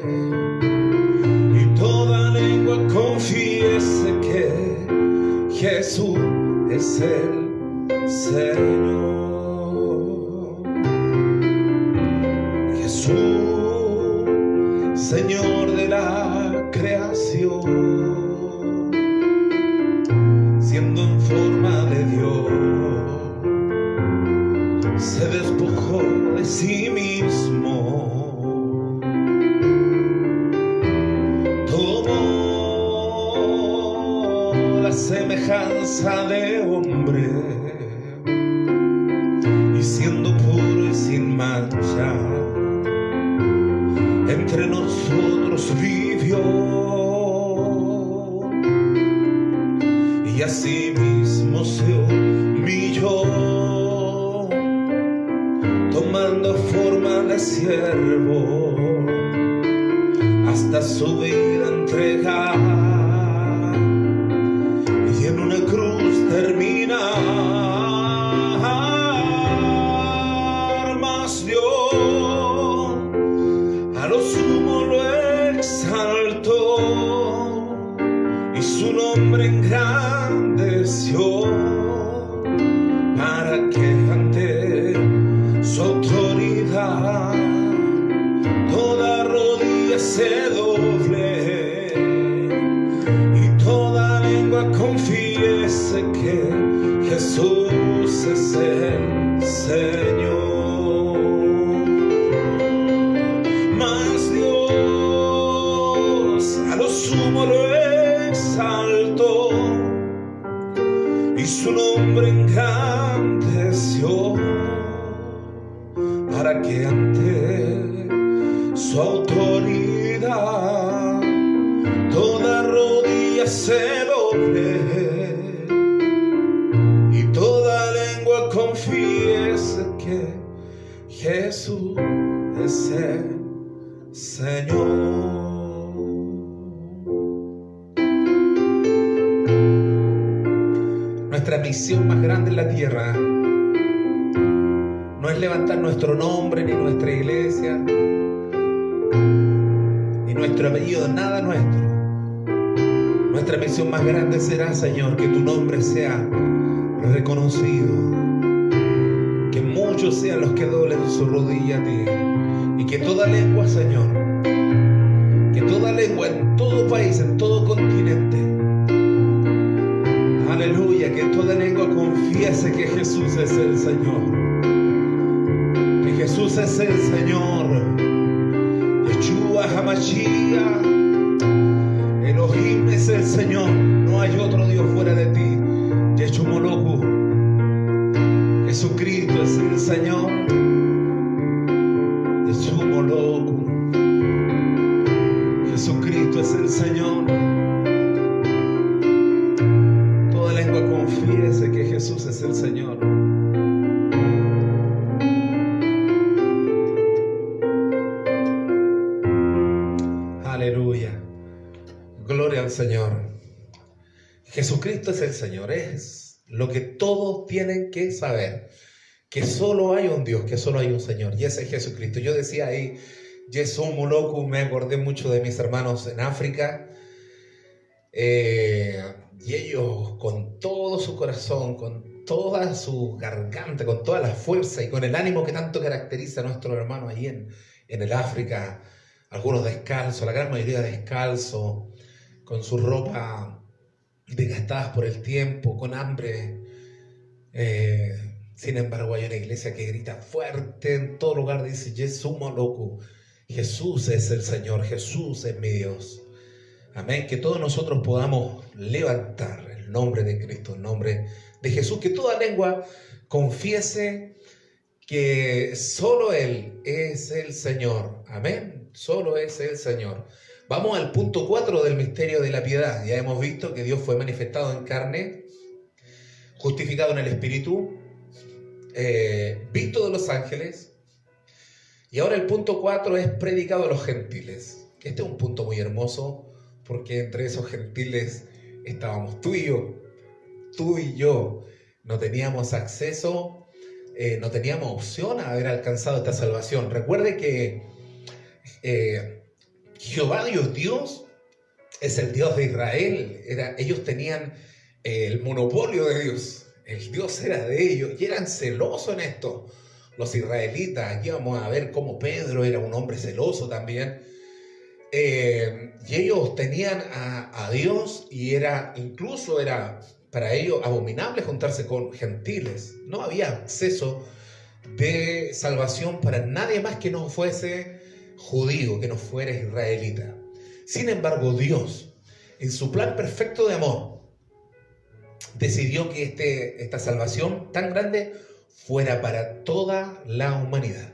S1: y toda lengua confiese que Jesús es el Señor. Jesús, Señor de la creación, siendo en forma de Dios, se despojó de sí mismo, tomó la semejanza de hombre, y siendo puro y sin mancha, entre nosotros vivió, y asimismo se humilló, tomando forma de siervo, hasta su vida entregar, y en una cruz terminar. Mas Dios a lo sumo lo exaltó, y su nombre engrandeció, para que ante su autoridad toda rodilla se doble y toda lengua confiese que Jesús es el Señor. Mas Dios a lo sumo lo exaltó, y su nombre engrandeció, para que ante su autoridad toda rodilla
S2: se doble y toda lengua confiese que Jesús es el Señor.
S1: Nuestra misión más grande en la tierra no es levantar nuestro nombre, ni nuestra iglesia, ni nuestro apellido, nada nuestro. Nuestra misión más grande será, Señor, que tu nombre sea reconocido, que muchos sean los que doblen su rodilla a ti, y que toda lengua, Señor, que toda lengua en todo país, en todo continente, aleluya, que toda lengua confiese que Jesús es el Señor, que Jesús es el Señor. Yeshua HaMashiach, Elohim es el Señor, no hay otro Dios fuera de ti. Yeshua Moloku, Jesucristo es el Señor. Yeshua Moloku, Jesucristo es el Señor. Toda lengua confiese que Jesús es el Señor. Aleluya. Gloria al Señor. Jesucristo es el Señor. Es lo que todos tienen que saber. Que solo hay un Dios, que solo hay un Señor. Y ese es Jesucristo. Yo decía ahí, Yeshua Moloku, me acordé mucho de mis hermanos en África. Y ellos con todo su corazón, con toda su garganta, con toda la fuerza y con el ánimo que tanto caracteriza a nuestros hermanos allí en el África, algunos descalzos, la gran mayoría descalzos, con su ropa desgastadas por el tiempo, con hambre. Sin embargo, hay una iglesia que grita fuerte en todo lugar, dice Yeshua Moloku, Jesús es el Señor, Jesús es mi Dios. Amén, que todos nosotros podamos levantar el nombre de Cristo, el nombre de Jesús, que toda lengua confiese que solo Él es el Señor. Amén, solo es el Señor. Vamos al punto 4 del misterio de la piedad. Ya hemos visto que Dios fue manifestado en carne, justificado en el Espíritu, visto de los ángeles, y ahora el punto 4 es predicado a los gentiles. Este es un punto muy hermoso, porque entre esos gentiles estábamos tú y yo. No teníamos acceso, no teníamos opción a haber alcanzado esta salvación. Recuerde que Jehová Dios es el Dios de Israel. Ellos tenían el monopolio de Dios. El Dios era de ellos y eran celosos en esto. Los israelitas, aquí vamos a ver cómo Pedro era un hombre celoso también. Y ellos tenían a Dios y incluso era para ellos abominable juntarse con gentiles. No había acceso de salvación para nadie más que no fuese judío, que no fuera israelita. Sin embargo, Dios, en su plan perfecto de amor, decidió que esta salvación tan grande fuera para toda la humanidad,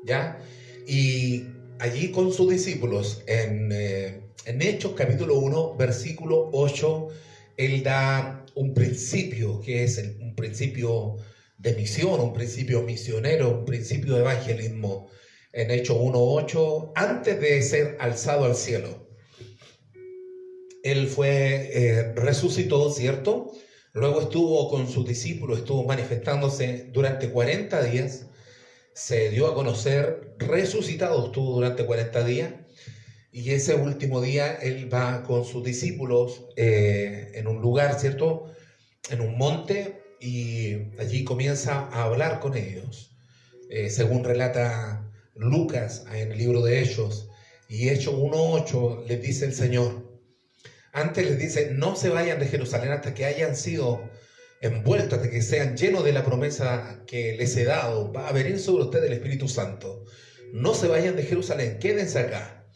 S1: ¿ya? Y allí con sus discípulos, en Hechos capítulo 1, versículo 8, Él da un principio, que es un principio de misión, un principio misionero, un principio de evangelismo. En Hechos 1:8, antes de ser alzado al cielo, Él resucitó, ¿cierto? Luego estuvo con sus discípulos, estuvo manifestándose durante 40 días, se dio a conocer, resucitado estuvo durante 40 días, y ese último día Él va con sus discípulos en un lugar, ¿cierto? En un monte, y allí comienza a hablar con ellos, según relata Lucas en el libro de Hechos. Y Hechos 1:8 les dice el Señor, antes les dice, no se vayan de Jerusalén hasta que hayan sido envueltos, hasta que sean llenos de la promesa que les he dado. Va a venir sobre ustedes el Espíritu Santo. No se vayan de Jerusalén, quédense acá.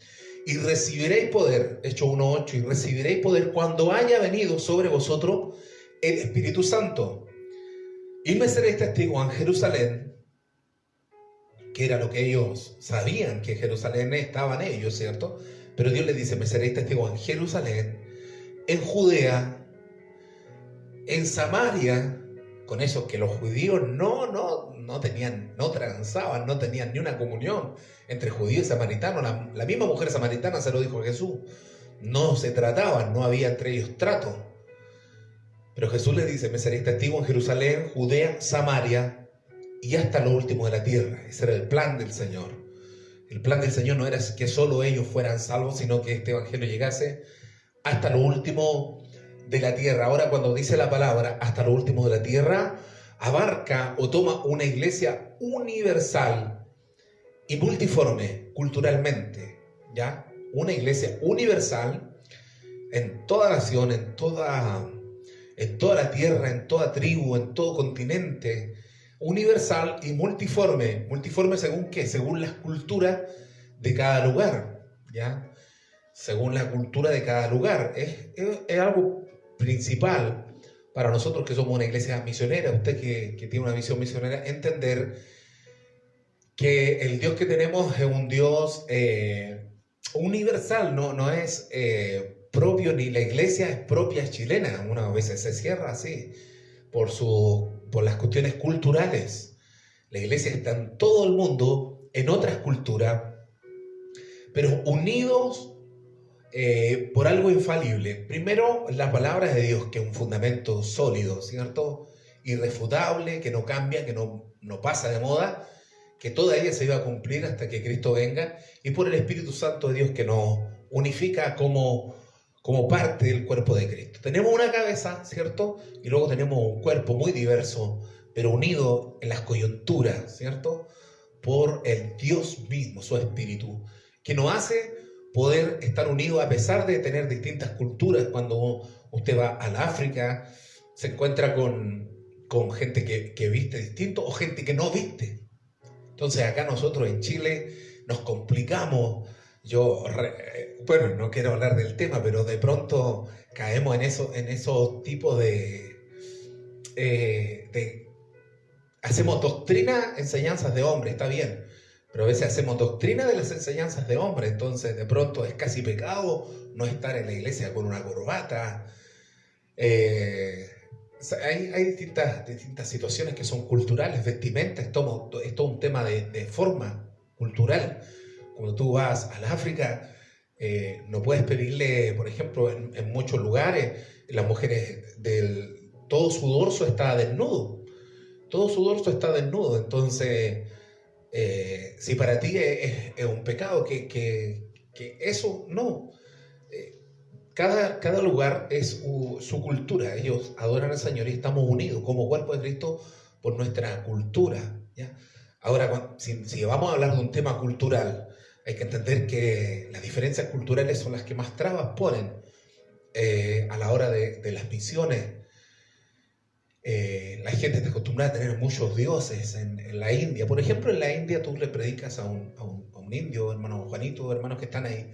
S1: Y recibiréis poder, Hechos 1:8, y recibiréis poder cuando haya venido sobre vosotros el Espíritu Santo. Y me seréis testigos en Jerusalén, que era lo que ellos sabían, que en Jerusalén estaban ellos, ¿cierto? Pero Dios les dice, me seréis testigos en Jerusalén, en Judea, en Samaria, con esos que los judíos no tenían, no transaban, no tenían ni una comunión entre judío y samaritano. La misma mujer samaritana se lo dijo a Jesús. No se trataban, no había entre ellos trato. Pero Jesús les dice: me seréis testigo en Jerusalén, Judea, Samaria y hasta lo último de la tierra. Ese era el plan del Señor. El plan del Señor no era que solo ellos fueran salvos, sino que este evangelio llegase hasta lo último de la tierra. Ahora, cuando dice la palabra hasta lo último de la tierra, abarca o toma una iglesia universal y multiforme culturalmente, ¿ya? Una iglesia universal en toda nación, en toda la tierra, en toda tribu, en todo continente, universal y multiforme. ¿Multiforme según qué? Según las culturas de cada lugar, ¿ya? Según la cultura de cada lugar. Es algo principal para nosotros que somos una iglesia misionera, usted que tiene una visión misionera, entender que el Dios que tenemos es un Dios universal, no es propio, ni la iglesia es propia chilena. Una veces se cierra así por las cuestiones culturales. La iglesia está en todo el mundo, en otras culturas, pero unidos por algo infalible. Primero, la palabra de Dios, que es un fundamento sólido, ¿cierto? Irrefutable, que no cambia, que no pasa de moda, que toda ella se iba a cumplir hasta que Cristo venga, y por el Espíritu Santo de Dios que nos unifica como parte del cuerpo de Cristo. Tenemos una cabeza, ¿cierto? Y luego tenemos un cuerpo muy diverso, pero unido en las coyunturas, ¿cierto? Por el Dios mismo, su Espíritu, que nos hace poder estar unidos a pesar de tener distintas culturas. Cuando usted va al África, se encuentra con gente que viste distinto o gente que no viste. Entonces acá nosotros en Chile nos complicamos. Bueno, no quiero hablar del tema, pero de pronto caemos en esos tipos hacemos doctrina, enseñanzas de hombre, está bien, pero a veces hacemos doctrina de las enseñanzas de hombre. Entonces de pronto es casi pecado no estar en la iglesia con una corbata. Hay distintas situaciones que son culturales, vestimenta, es todo un tema de forma cultural. Cuando tú vas al África, no puedes pedirle, por ejemplo, en muchos lugares, las mujeres, todo su dorso está desnudo. Todo su dorso está desnudo. Entonces, si para ti es un pecado que eso, no. Cada lugar es su cultura. Ellos adoran al Señor y estamos unidos como cuerpo de Cristo por nuestra cultura, ¿ya? Ahora, si vamos a hablar de un tema cultural, hay que entender que las diferencias culturales son las que más trabas ponen a la hora de las misiones. La gente está acostumbrada a tener muchos dioses en la India. Por ejemplo, en la India tú le predicas a un indio, hermano Juanito, hermanos que están ahí,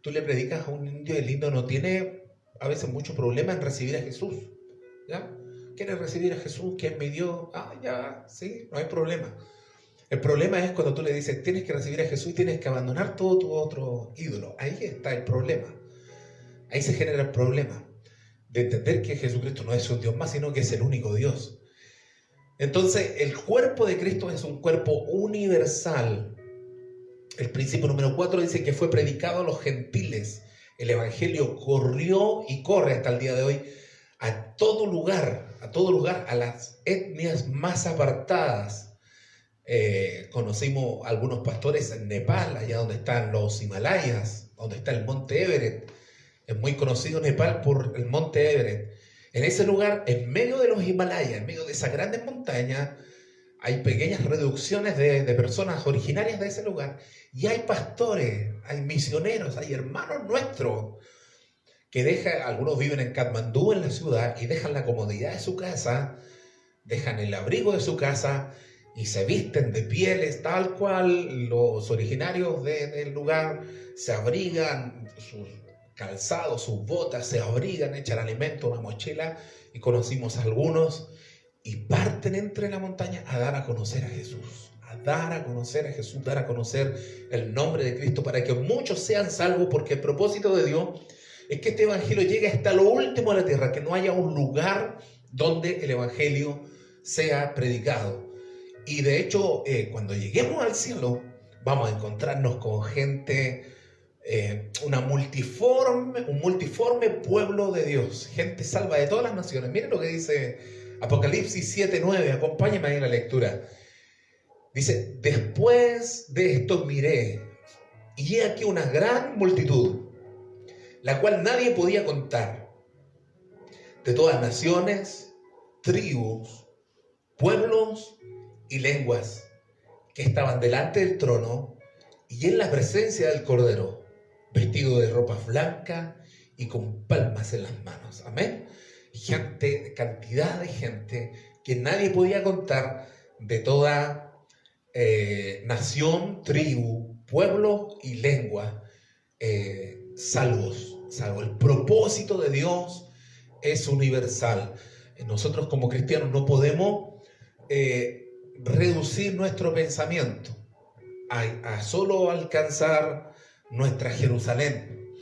S1: tú le predicas a un indio y el indio no tiene a veces mucho problema en recibir a Jesús, ¿ya? ¿Quieres recibir a Jesús? ¿Quién me dio? Ya, sí, no hay problema. El problema es cuando tú le dices, tienes que recibir a Jesús y tienes que abandonar todo tu otro ídolo. Ahí está el problema. Ahí se genera el problema de entender que Jesucristo no es un Dios más, sino que es el único Dios. Entonces, el cuerpo de Cristo es un cuerpo universal. El principio número 4 dice que fue predicado a los gentiles. El evangelio corrió y corre hasta el día de hoy a todo lugar, a las etnias más apartadas. Conocimos algunos pastores en Nepal, allá donde están los Himalayas, donde está el monte Everest. Es muy conocido Nepal por el monte Everest. En ese lugar, en medio de los Himalayas, en medio de esas grandes montañas, hay pequeñas reducciones de personas originarias de ese lugar. Y hay pastores, hay misioneros, hay hermanos nuestros que algunos viven en Katmandú, en la ciudad, y dejan la comodidad de su casa, dejan el abrigo de su casa y se visten de pieles tal cual los originarios del lugar, se abrigan sus calzados, sus botas, se abrigan, echan alimento, una mochila, y conocimos a algunos y parten entre la montaña a dar a conocer a Jesús, dar a conocer el nombre de Cristo para que muchos sean salvos, porque el propósito de Dios es que este evangelio llegue hasta lo último de la tierra, que no haya un lugar donde el evangelio sea predicado. Y de hecho, cuando lleguemos al cielo, vamos a encontrarnos con gente, un multiforme pueblo de Dios, gente salva de todas las naciones. Miren lo que dice Apocalipsis 7:9, acompáñenme ahí en la lectura. Dice: después de esto miré, y he aquí una gran multitud, la cual nadie podía contar, de todas naciones, tribus, pueblos y lenguas, que estaban delante del trono y en la presencia del Cordero, vestido de ropas blancas y con palmas en las manos. Amén. Gente, cantidad de gente que nadie podía contar, de toda nación, tribu, pueblo y lengua, salvos. El propósito de Dios es universal. Nosotros como cristianos no podemos reducir nuestro pensamiento a solo alcanzar nuestra Jerusalén,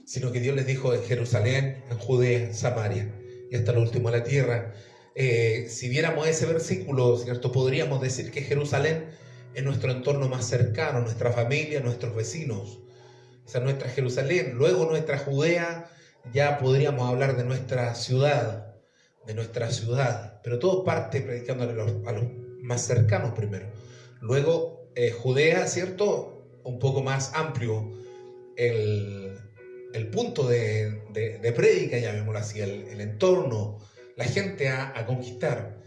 S1: sino que Dios les dijo: en Jerusalén, en Judea, en Samaria y hasta lo último de la tierra. Si viéramos ese versículo, ¿cierto?, podríamos decir que Jerusalén es nuestro entorno más cercano, nuestra familia, nuestros vecinos. Esa es nuestra Jerusalén. Luego nuestra Judea, ya podríamos hablar de nuestra ciudad, pero todo parte predicándole a los más cercanos primero. Luego Judea, ¿cierto?, un poco más amplio el punto de prédica, llamémoslo así, el entorno, la gente a conquistar.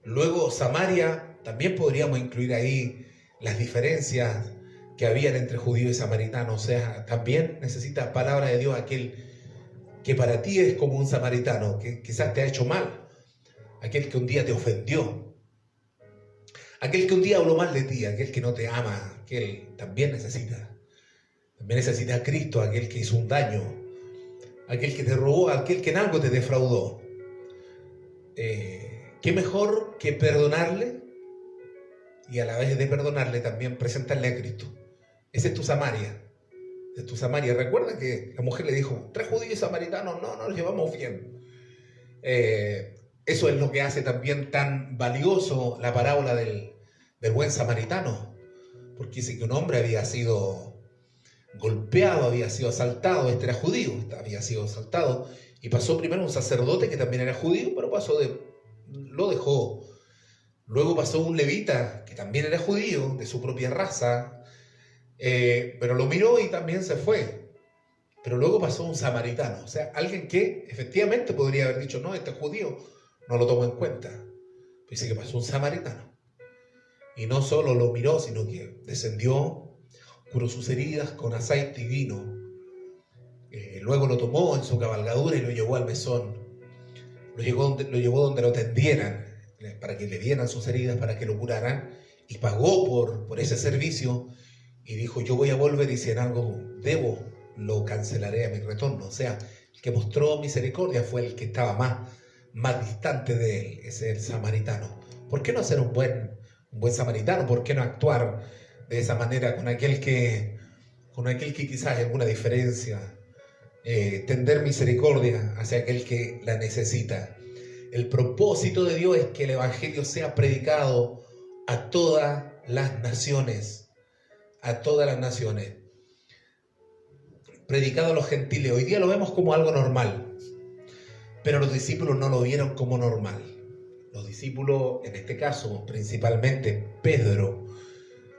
S1: Luego Samaria, también podríamos incluir ahí las diferencias que habían entre judío y samaritano. O sea, también necesita palabra de Dios aquel que para ti es como un samaritano, que quizás te ha hecho mal, aquel que un día te ofendió, aquel que un día habló mal de ti, aquel que no te ama, aquel también necesita a Cristo, aquel que hizo un daño, aquel que te robó, aquel que en algo te defraudó. ¿Qué mejor que perdonarle y a la vez de perdonarle también presentarle a Cristo? Esa es tu Samaria. Recuerda que la mujer le dijo: 3 judíos y samaritanos, no nos llevamos bien. Eso es lo que hace también tan valioso la parábola del buen samaritano, porque dice que un hombre había sido golpeado, había sido asaltado. Este era judío, había sido asaltado, y pasó primero un sacerdote que también era judío, pero lo dejó. Luego pasó un levita que también era judío, de su propia raza, pero lo miró y también se fue. Pero luego pasó un samaritano, o sea, alguien que efectivamente podría haber dicho: no, este es judío, no lo tomo en cuenta. Dice que pasó un samaritano, y no solo lo miró, sino que descendió, curó sus heridas con aceite y vino. Luego lo tomó en su cabalgadura y lo llevó al mesón. Lo llevó donde lo tendieran, para que le dieran sus heridas, para que lo curaran, y pagó por ese servicio. Y dijo: yo voy a volver, y si en algo debo, lo cancelaré a mi retorno. O sea, el que mostró misericordia fue el que estaba más distante de él. Ese es el samaritano. ¿Por qué no ser un buen samaritano? ¿Por qué no actuar de esa manera con aquel que quizás hay alguna diferencia? Tender misericordia hacia aquel que la necesita. El propósito de Dios es que el evangelio sea predicado a todas las naciones, predicado a los gentiles. Hoy día lo vemos como algo normal, pero los discípulos no lo vieron como normal. Los discípulos, en este caso principalmente Pedro,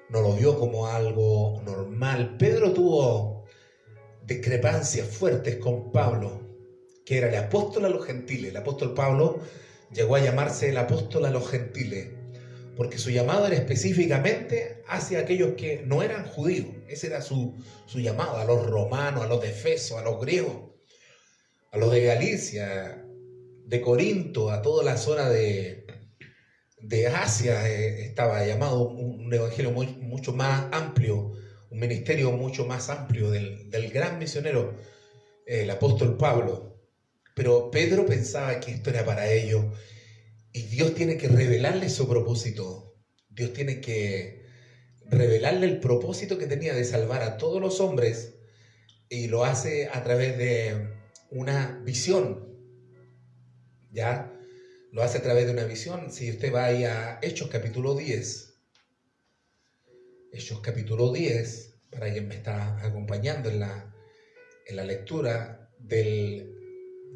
S1: no lo vio como algo normal. Pedro tuvo discrepancias fuertes con Pablo, que era el apóstol a los gentiles. El apóstol Pablo llegó a llamarse el apóstol a los gentiles, porque su llamado era específicamente hacia aquellos que no eran judíos. Ese era su llamado, a los romanos, a los de Efeso, a los griegos, a los de Galicia, de Corinto, a toda la zona de Asia. Estaba llamado un evangelio mucho más amplio, un ministerio mucho más amplio del gran misionero, el apóstol Pablo. Pero Pedro pensaba que esto era para ellos, y Dios tiene que revelarle su propósito. Dios tiene que revelarle el propósito que tenía de salvar a todos los hombres, y lo hace a través de una visión, ¿ya? Lo hace a través de una visión. Si usted va ahí a Hechos capítulo 10, Hechos capítulo 10, para quien me está acompañando en la lectura, del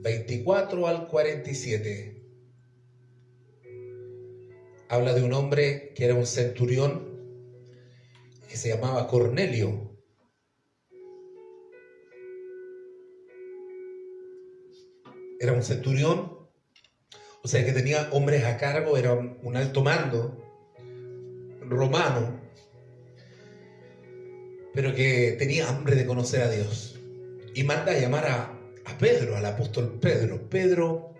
S1: 24 al 47, habla de un hombre que era un centurión, que se llamaba Cornelio. Era un centurión, o sea que tenía hombres a cargo, era un alto mando romano, pero que tenía hambre de conocer a Dios. Y manda a llamar a Pedro, al apóstol Pedro. Pedro,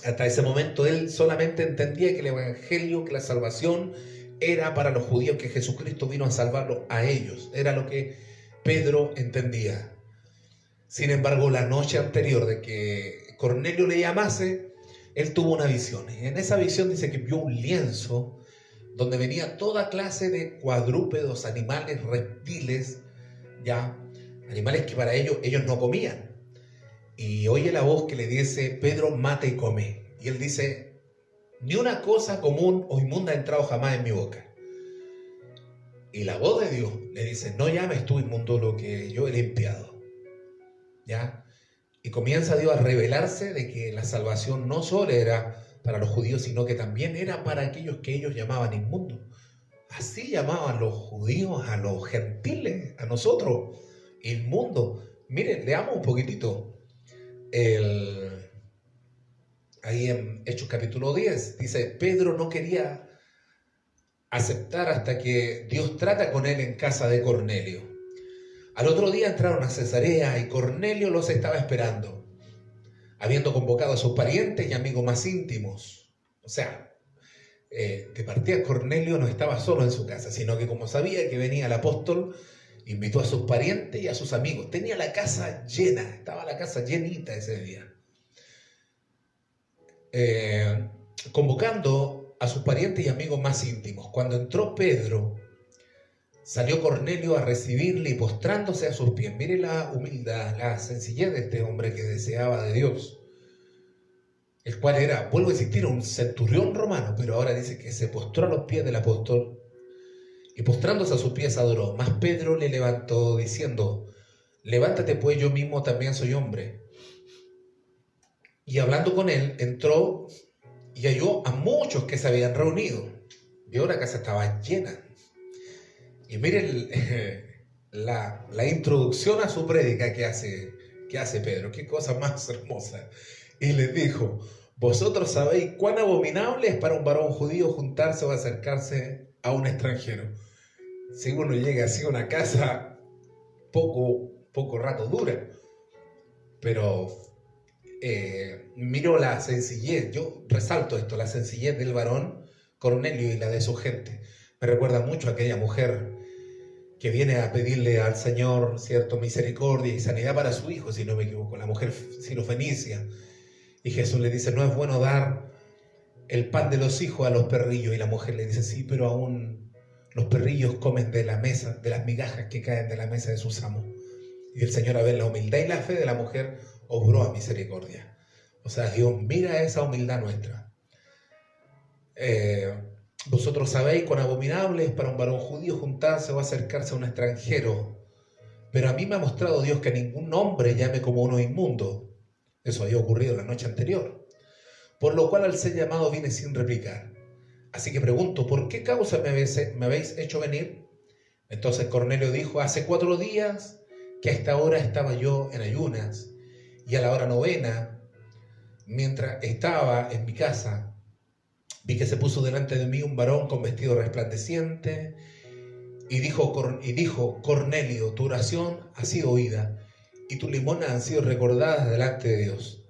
S1: hasta ese momento, él solamente entendía que el evangelio, que la salvación era para los judíos, que Jesucristo vino a salvarlos a ellos. Era lo que Pedro entendía. Sin embargo, la noche anterior de que Cornelio le llamase, él tuvo una visión. Y en esa visión dice que vio un lienzo donde venía toda clase de cuadrúpedos, animales, reptiles, ya, animales que para ellos no comían. Y oye la voz que le dice: Pedro, mata y come. Y él dice: ni una cosa común o inmunda ha entrado jamás en mi boca. Y la voz de Dios le dice: no llames tú inmundo lo que yo he limpiado. ¿Ya? Y comienza Dios a revelarse de que la salvación no solo era para los judíos, sino que también era para aquellos que ellos llamaban inmundos. Así llamaban los judíos a los gentiles, a nosotros, inmundos. Miren, leamos un poquitito. Ahí en Hechos capítulo 10 dice: Pedro no quería aceptar hasta que Dios trata con él en casa de Cornelio. Al otro día entraron a Cesarea y Cornelio los estaba esperando, habiendo convocado a sus parientes y amigos más íntimos. O sea, de partida Cornelio no estaba solo en su casa, sino que como sabía que venía el apóstol, invitó a sus parientes y a sus amigos. Tenía la casa llena, estaba la casa llenita ese día. Convocando a sus parientes y amigos más íntimos. Cuando entró Pedro, salió Cornelio a recibirle y postrándose a sus pies. Mire la humildad, la sencillez de este hombre que deseaba de Dios, el cual era, vuelvo a insistir, un centurión romano, pero ahora dice que se postró a los pies del apóstol y postrándose a sus pies adoró. Mas Pedro le levantó diciendo: levántate pues, yo mismo también soy hombre. Y hablando con él, entró y halló a muchos que se habían reunido. Vio la casa estaba llena. Y miren la introducción a su prédica que hace Pedro. Qué cosa más hermosa. Y les dijo: vosotros sabéis cuán abominable es para un varón judío juntarse o acercarse a un extranjero. Si uno llega así a una casa, poco rato dura. Pero miro la sencillez, yo resalto esto, la sencillez del varón Cornelio y la de su gente. Me recuerda mucho a aquella mujer que viene a pedirle al Señor, cierto, misericordia y sanidad para su hijo, si no me equivoco, la mujer sirofenicia. Y Jesús le dice: no es bueno dar el pan de los hijos a los perrillos. Y la mujer le dice: sí, pero aún los perrillos comen de la mesa, de las migajas que caen de la mesa de sus amos. Y el Señor, a ver la humildad y la fe de la mujer, obró a misericordia. O sea, Dios mira esa humildad nuestra. Vosotros sabéis cuán abominable es para un varón judío juntarse o acercarse a un extranjero. Pero a mí me ha mostrado Dios que ningún hombre llame como uno inmundo. Eso había ocurrido la noche anterior. Por lo cual al ser llamado vine sin replicar. Así que pregunto: ¿por qué causa me habéis hecho venir? Entonces Cornelio dijo: hace 4 días que a esta hora estaba yo en ayunas, y a la hora 9, mientras estaba en mi casa, vi que se puso delante de mí un varón con vestido resplandeciente, y dijo: Cornelio, tu oración ha sido oída, y tus limonas han sido recordadas delante de Dios.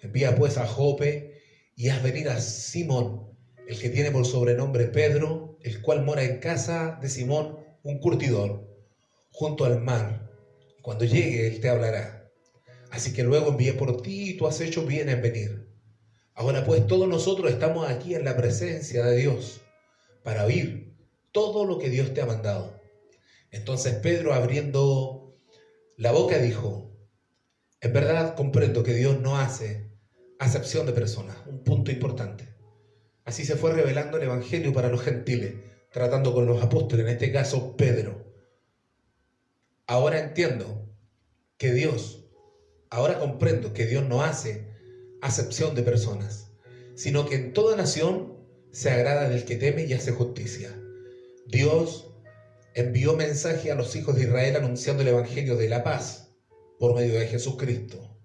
S1: Envía pues a Jope y haz venir a Simón, el que tiene por sobrenombre Pedro, el cual mora en casa de Simón, un curtidor, junto al mar. Cuando llegue, él te hablará. Así que luego envié por ti y tú has hecho bien en venir. Ahora pues todos nosotros estamos aquí en la presencia de Dios para oír todo lo que Dios te ha mandado. Entonces Pedro, abriendo La boca dijo: en verdad comprendo que Dios no hace acepción de personas. Un punto importante. Así se fue revelando el Evangelio para los gentiles, tratando con los apóstoles, en este caso Pedro. Ahora entiendo que ahora comprendo que Dios no hace acepción de personas, sino que en toda nación se agrada del que teme y hace justicia. Dios envió mensaje a los hijos de Israel anunciando el Evangelio de la paz por medio de Jesucristo,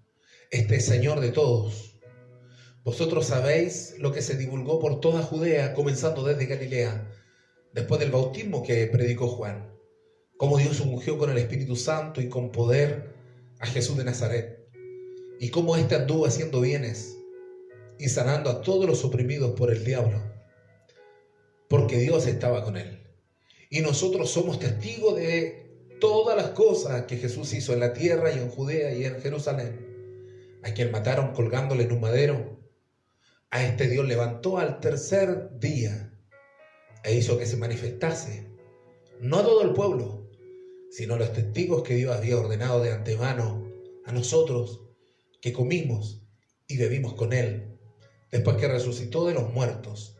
S1: este Señor de todos. Vosotros sabéis lo que se divulgó por toda Judea, comenzando desde Galilea, después del bautismo que predicó Juan, cómo Dios ungió con el Espíritu Santo y con poder a Jesús de Nazaret, y cómo éste anduvo haciendo bienes y sanando a todos los oprimidos por el diablo, porque Dios estaba con él. Y nosotros somos testigos de todas las cosas que Jesús hizo en la tierra y en Judea y en Jerusalén, a quien mataron colgándole en un madero. A este Dios levantó al tercer día e hizo que se manifestase, no a todo el pueblo, sino a los testigos que Dios había ordenado de antemano a nosotros, que comimos y bebimos con él, después que resucitó de los muertos,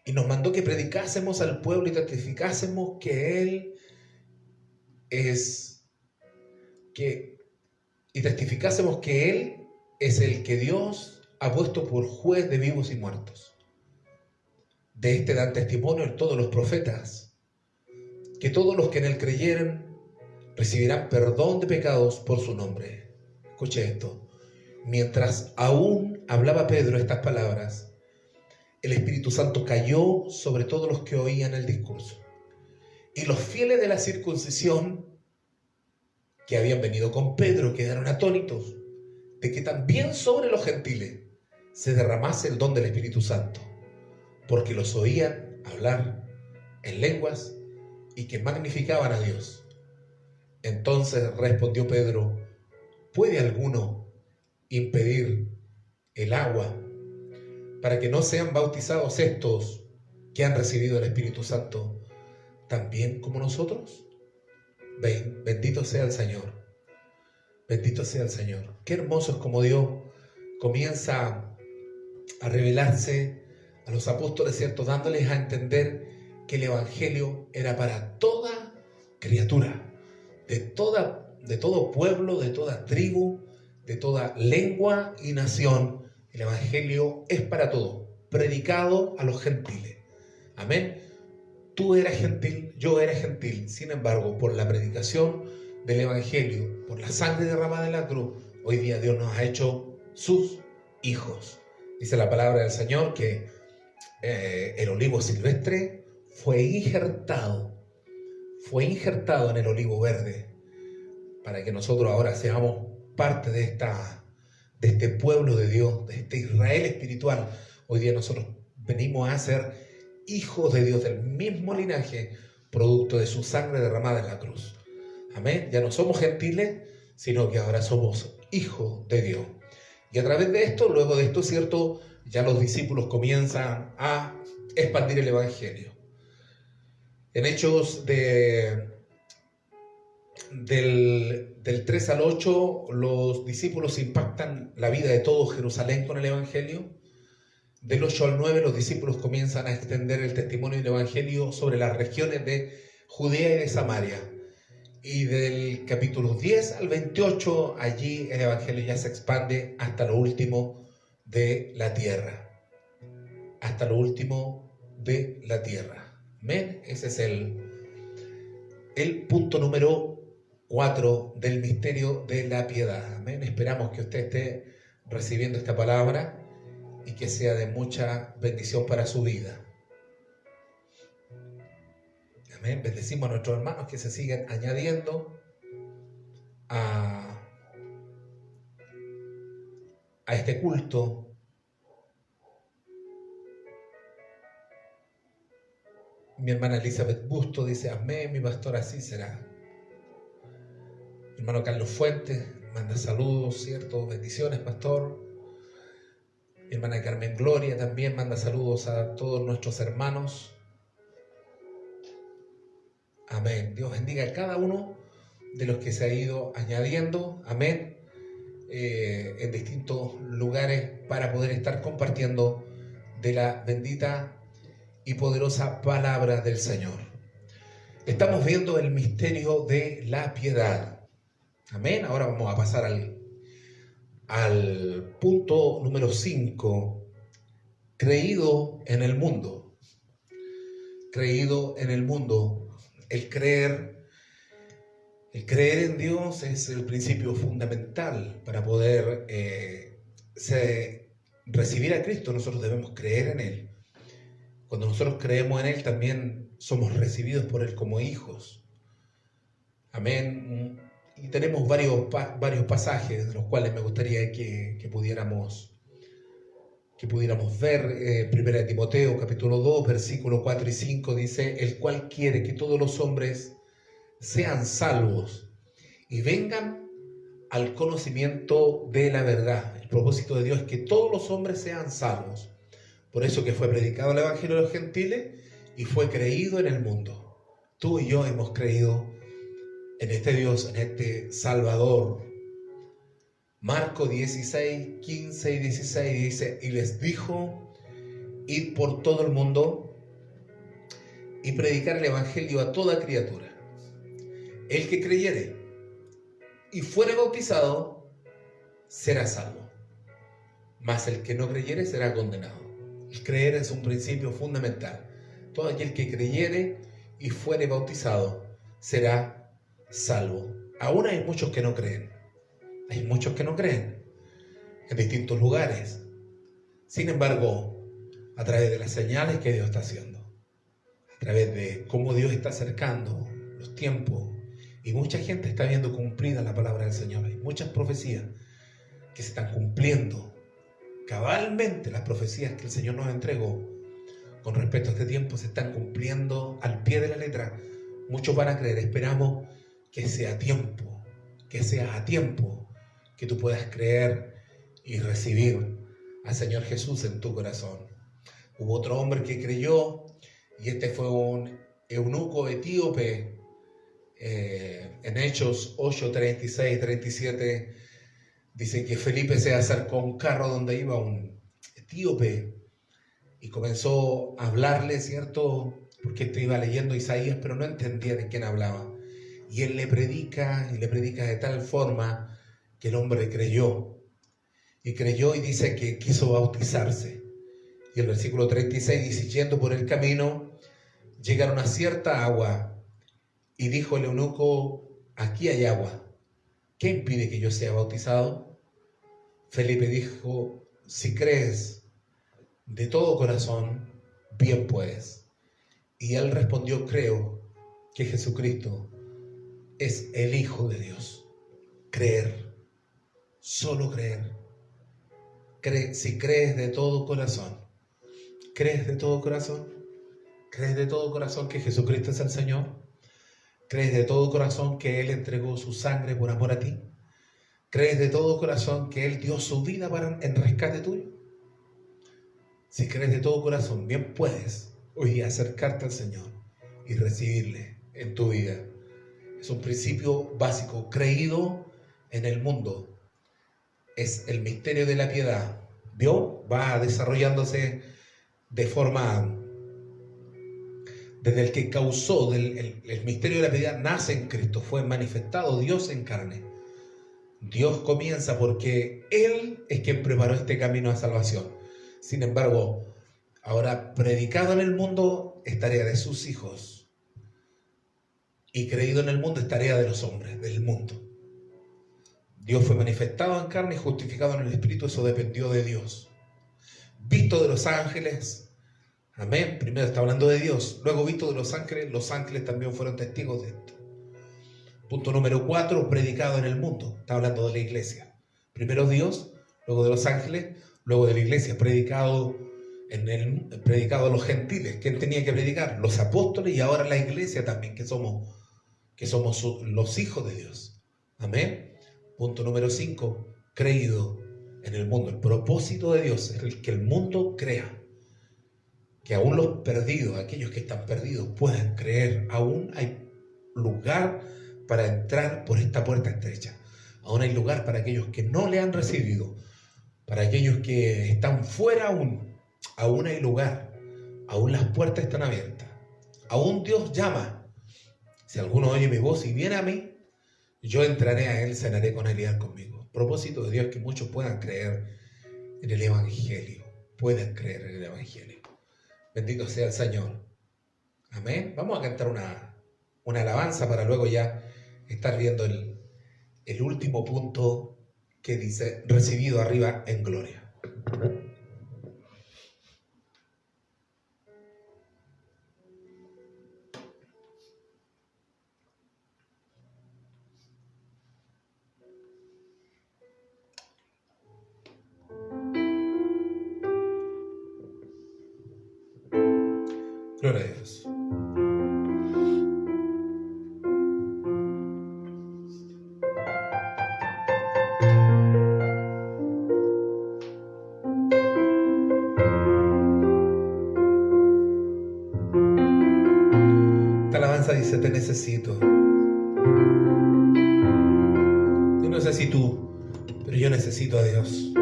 S1: y nos mandó que predicásemos al pueblo y testificásemos que Él es el que Dios ha puesto por juez de vivos y muertos. De este dan testimonio todos los profetas, que todos los que en él creyeren recibirán perdón de pecados por su nombre. Escuche esto. Mientras aún hablaba Pedro estas palabras, el Espíritu Santo cayó sobre todos los que oían el discurso. Y los fieles de la circuncisión que habían venido con Pedro quedaron atónitos de que también sobre los gentiles se derramase el don del Espíritu Santo, porque los oían hablar en lenguas y que magnificaban a Dios. Entonces respondió Pedro: ¿puede alguno impedir el agua para que no sean bautizados estos que han recibido el Espíritu Santo también como nosotros? Bendito sea el Señor. Bendito sea el Señor. Qué hermoso es como Dios comienza a revelarse a los apóstoles, ¿cierto? Dándoles a entender que el Evangelio era para toda criatura, de todo pueblo, de toda tribu, de toda lengua y nación. El Evangelio es para todos, predicado a los gentiles. Amén. Tú eras gentil, yo era gentil. Sin embargo, por la predicación del Evangelio, por la sangre derramada en la cruz, hoy día Dios nos ha hecho sus hijos. Dice la palabra del Señor que el olivo silvestre fue injertado en el olivo verde, para que nosotros ahora seamos parte de este pueblo de Dios, de este Israel espiritual. Hoy día nosotros venimos a ser hijos de Dios, del mismo linaje, producto de su sangre derramada en la cruz. Amén. Ya no somos gentiles, sino que ahora somos hijos de Dios. Y a través de esto, luego de esto, ¿cierto?, ya los discípulos comienzan a expandir el Evangelio. En Hechos del 3 al 8, los discípulos impactan la vida de todo Jerusalén con el Evangelio. Del 8 al 9, los discípulos comienzan a extender el testimonio del Evangelio sobre las regiones de Judea y de Samaria. Y del capítulo 10 al 28, allí el Evangelio ya se expande hasta lo último de la tierra. Hasta lo último de la tierra. Amén. Ese es el punto número 4 del misterio de la piedad. Amén. Esperamos que usted esté recibiendo esta palabra y que sea de mucha bendición para su vida. Amén. Bendecimos a nuestros hermanos que se siguen añadiendo a este culto. Mi hermana Elizabeth Busto dice: amén, mi pastor, así será. Mi hermano Carlos Fuentes manda saludos, ¿cierto? Bendiciones, pastor. Mi hermana Carmen Gloria también manda saludos a todos nuestros hermanos. Amén. Dios bendiga a cada uno de los que se ha ido añadiendo, amén, en distintos lugares para poder estar compartiendo de la bendita y poderosa palabra del Señor. Estamos viendo el misterio de la piedad. Amén. Ahora vamos a pasar al punto número 5. Creído en el mundo. Creído en el mundo. El creer en Dios es el principio fundamental para poder recibir a Cristo. Nosotros debemos creer en Él. Cuando nosotros creemos en Él, también somos recibidos por Él como hijos. Amén. Y tenemos varios pasajes de los cuales me gustaría que pudiéramos ver. 1 Timoteo capítulo 2, versículos 4 y 5 dice: el cual quiere que todos los hombres sean salvos y vengan al conocimiento de la verdad. El propósito de Dios es que todos los hombres sean salvos. Por eso que fue predicado el Evangelio de los gentiles y fue creído en el mundo. Tú y yo hemos creído en este Dios, en este Salvador. Marcos 16, 15 y 16 dice: y les dijo: id por todo el mundo y predicar el Evangelio a toda criatura. El que creyere y fuere bautizado será salvo, mas el que no creyere será condenado. El creer es un principio fundamental. Todo aquel que creyere y fuere bautizado será salvo. Aún hay muchos que no creen. Hay muchos que no creen en distintos lugares. Sin embargo, a través de las señales que Dios está haciendo, a través de cómo Dios está acercando los tiempos, y mucha gente está viendo cumplida la palabra del Señor. Hay muchas profecías que se están cumpliendo cabalmente. Las profecías que el Señor nos entregó con respecto a este tiempo se están cumpliendo al pie de la letra. Muchos van a creer. Esperamos que sea a tiempo, que tú puedas creer y recibir al Señor Jesús en tu corazón. Hubo otro hombre que creyó, y este fue un eunuco etíope. En Hechos 8, 36, 37 dice que Felipe se acercó a un carro donde iba un etíope y comenzó a hablarle, ¿cierto? Porque este iba leyendo Isaías, pero no entendía de quién hablaba. Y él le predica de tal forma que el hombre creyó. Y dice que quiso bautizarse. Y el versículo 36 dice: yendo por el camino, llegaron a cierta agua. Y dijo el eunuco: aquí hay agua, ¿qué impide que yo sea bautizado? Felipe dijo: si crees de todo corazón, bien puedes. Y él respondió: creo que Jesucristo es el Hijo de Dios. Creer, solo creer. Si crees de todo corazón, ¿crees de todo corazón? ¿Crees de todo corazón que Jesucristo es el Señor? ¿Crees de todo corazón que Él entregó su sangre por amor a ti? ¿Crees de todo corazón que Él dio su vida en rescate tuyo? Si crees de todo corazón, bien puedes hoy acercarte al Señor y recibirle en tu vida. Es un principio básico. Creído en el mundo es el misterio de la piedad. Dios va desarrollándose de forma... Desde el que causó el misterio de la piedad nace en Cristo, fue manifestado Dios en carne. Dios comienza porque Él es quien preparó este camino a salvación. Sin embargo, ahora predicado en el mundo es tarea de sus hijos. Y creído en el mundo es tarea de los hombres, del mundo. Dios fue manifestado en carne y justificado en el Espíritu, eso dependió de Dios. Visto de los ángeles. Amén. Primero está hablando de Dios, luego visto de los ángeles también fueron testigos de esto. Punto número 4, predicado en el mundo. Está hablando de la iglesia. Primero Dios, luego de los ángeles, luego de la iglesia. Predicado a los gentiles. ¿Quién tenía que predicar? Los apóstoles, y ahora la iglesia también, que somos los hijos de Dios. Amén. Punto número 5, creído en el mundo. El propósito de Dios es que el mundo crea. Que aún los perdidos, aquellos que están perdidos, puedan creer. Aún hay lugar para entrar por esta puerta estrecha. Aún hay lugar para aquellos que no le han recibido, para aquellos que están fuera aún. Aún hay lugar, aún las puertas están abiertas, aún Dios llama. Si alguno oye mi voz y viene a mí, yo entraré a él, cenaré con él y él conmigo. Propósito de Dios es que muchos puedan creer en el Evangelio, puedan creer en el Evangelio. Bendito sea el Señor. Amén. Vamos a cantar una alabanza para luego ya estar viendo el último punto que dice, recibido arriba en gloria. Gloria a Dios. Esta alabanza dice, te necesito. Yo no sé si tú, pero yo necesito a Dios.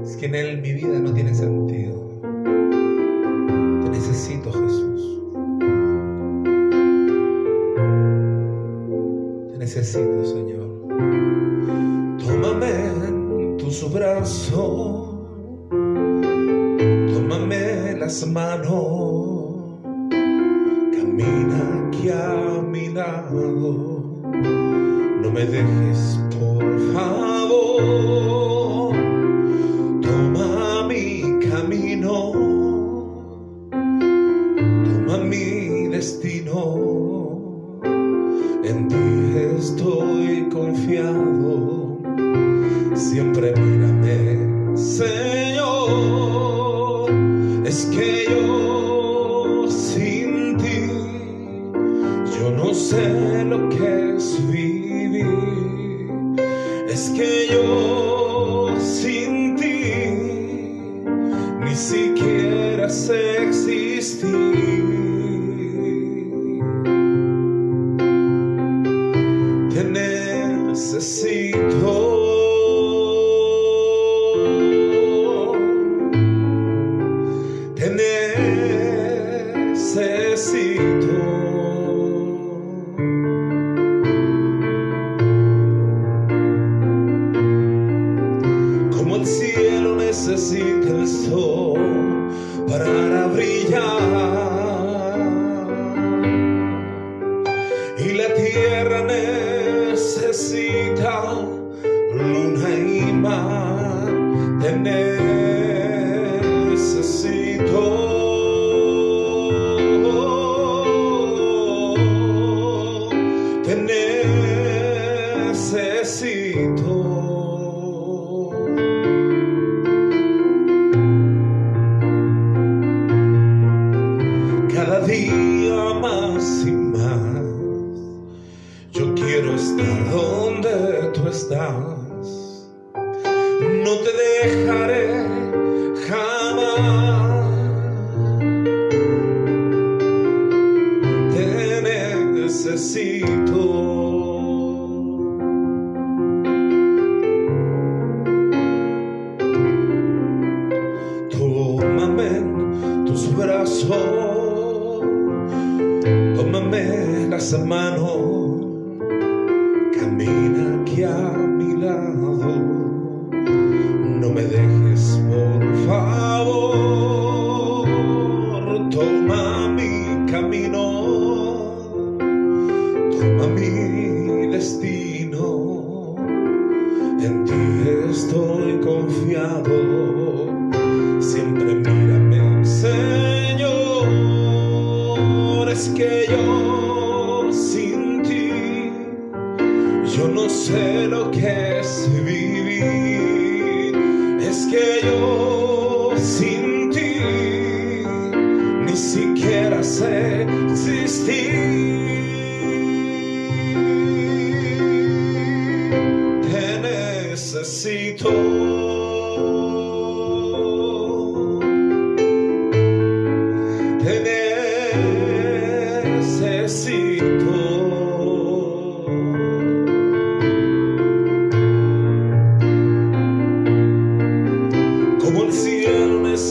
S1: Es que en Él mi vida no tiene sentido. Te necesito, Jesús. Te necesito, Señor. Tómame en tus brazos. Tómame las manos. Camina aquí a mi lado. No me dejes, por favor. Toma mi camino. Toma mi destino. En ti estoy confiado. Siempre mírame, Señor. Es que yo sin ti, yo no sé lo que es vivir. Es que yo sin ti ni siquiera sé existir. Te necesito. Te necesito. Como el cielo necesita el sol para brillar, y la tierra necesita luna y mar. Te necesito. Te necesito. Cada día más y más yo quiero estar donde tú estás. No te dejaré jamás. Te necesito. Tómame en tus brazos. Tómame las manos. Camina aquí a mi lado. No me dejes, por favor. Toma mi camino. Toma mi destino. En ti estoy confiado. Siempre mírame, Señor. Es que yo sin ti, yo no sé lo que es vivir. Es que yo sin ti ni siquiera sé existir. Te necesito. Te necesito.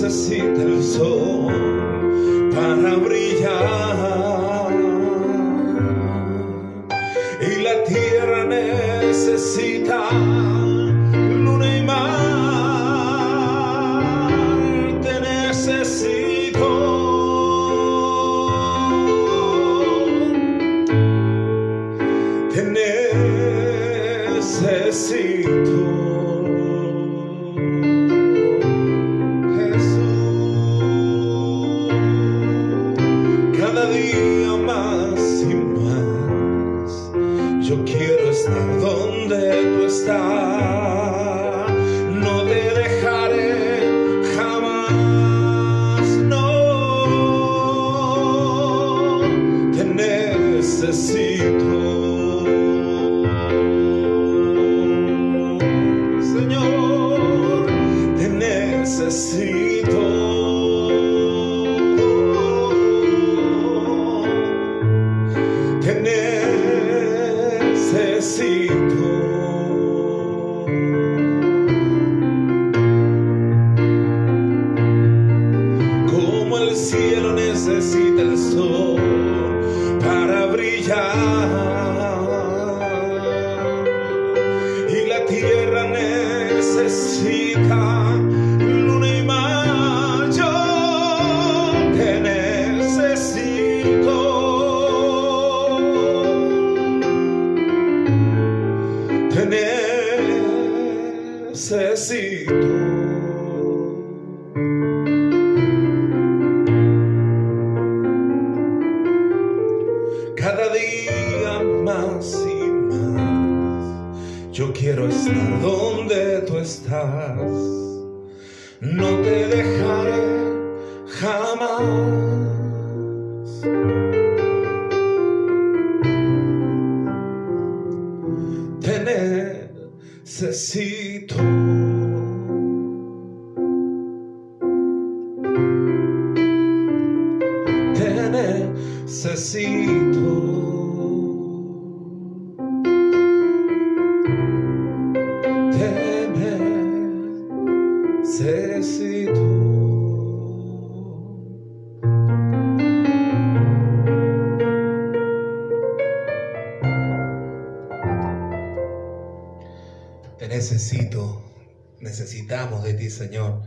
S2: necesita el sol para brillar y la tierra necesita luna y mar. Te necesito, te necesito. Yo quiero estar donde tú estás, no te dejaré jamás, no, te necesito, Señor, te necesito. Te necesito. Como el cielo necesita el sol para brillar y la tierra necesita luna y mar, yo te necesito. Te necesito. Cada día más y más yo quiero estar donde tú estás, no te dejaré jamás. Te necesito. Te necesito. Te necesito. Te necesito, necesitamos de ti, Señor.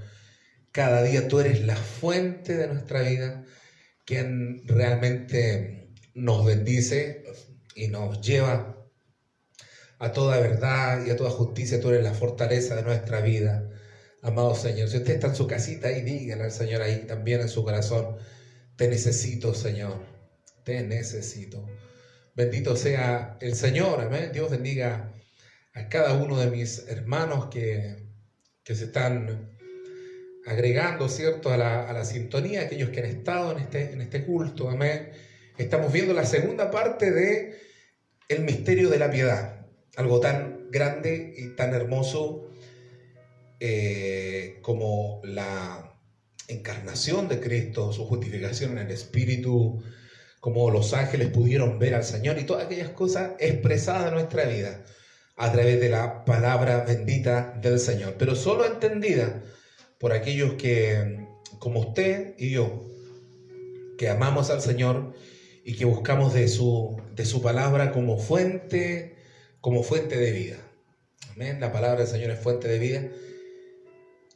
S2: Cada día tú eres la fuente de nuestra vida, quien realmente nos bendice y nos lleva a toda verdad y a toda justicia. Tú eres la fortaleza de nuestra vida, amado Señor. Si usted está en su casita ahí, dígale al Señor ahí también en su corazón: te necesito, Señor, te necesito. Bendito sea el Señor, amén. Dios bendiga a cada uno de mis hermanos que se están agregando, ¿cierto?, a la sintonía, aquellos que han estado en este culto, amén. Estamos viendo la segunda parte de el misterio de la piedad, algo tan grande y tan hermoso como la encarnación de Cristo, su justificación en el Espíritu, como los ángeles pudieron ver al Señor y todas aquellas cosas expresadas en nuestra vida a través de la palabra bendita del Señor, pero solo entendida por aquellos que, como usted y yo, que amamos al Señor y que buscamos de su palabra como fuente de vida. Amén. La palabra del Señor es fuente de vida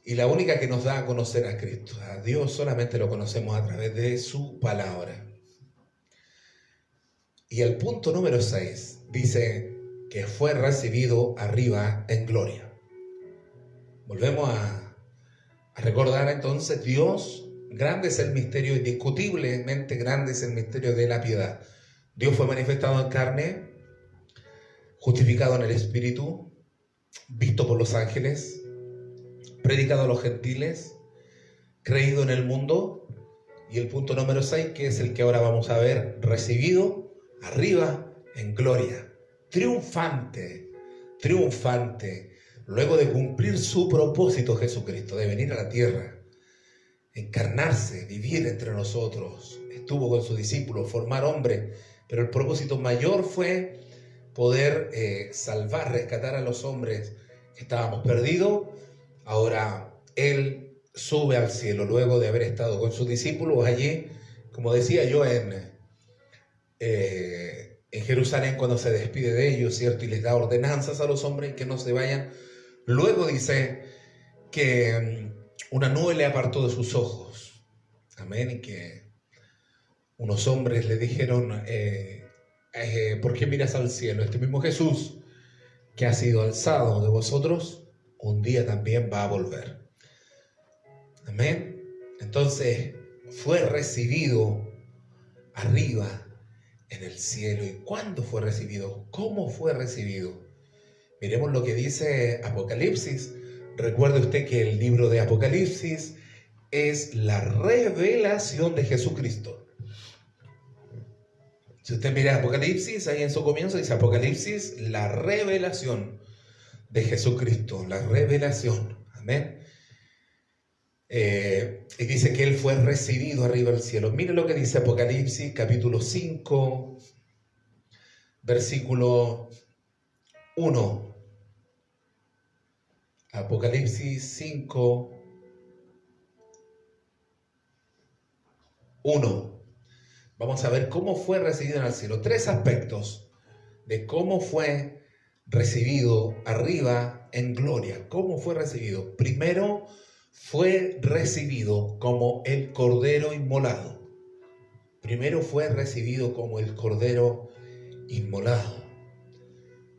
S2: y la única que nos da a conocer a Cristo. A Dios solamente lo conocemos a través de su palabra. Y el punto número 6 dice que fue recibido arriba en gloria. Volvemos a recordar entonces: Dios, grande es el misterio, indiscutiblemente grande es el misterio de la piedad. Dios fue manifestado en carne, justificado en el Espíritu, visto por los ángeles, predicado a los gentiles, creído en el mundo. Y el punto número 6, que es el que ahora vamos a ver, recibido arriba en gloria. Triunfante, luego de cumplir su propósito Jesucristo, de venir a la tierra, encarnarse, vivir entre nosotros. Estuvo con sus discípulos, formar hombre, pero el propósito mayor fue poder salvar, rescatar a los hombres que estábamos perdidos. Ahora Él sube al cielo luego de haber estado con sus discípulos allí, como decía yo, en Jerusalén, cuando se despide de ellos, ¿cierto? Y les da ordenanzas a los hombres que no se vayan. Luego dice que una nube le apartó de sus ojos. Amén. Y que unos hombres le dijeron, ¿por qué miras al cielo? Este mismo Jesús que ha sido alzado de vosotros, un día también va a volver. Amén. Entonces fue recibido arriba en el cielo. ¿Y cuándo fue recibido? ¿Cómo fue recibido? Miremos lo que dice Apocalipsis. Recuerde usted que el libro de Apocalipsis es la revelación de Jesucristo. Si usted mira Apocalipsis, ahí en su comienzo dice Apocalipsis, la revelación de Jesucristo, la revelación. Amén. Y dice que Él fue recibido arriba del cielo. Mire lo que dice Apocalipsis, capítulo 5, versículo 1. Apocalipsis 5, 1. Vamos a ver cómo fue recibido en el cielo. 3 aspectos de cómo fue recibido arriba en gloria. ¿Cómo fue recibido? Primero, fue recibido como el Cordero inmolado. Primero fue recibido como el Cordero inmolado.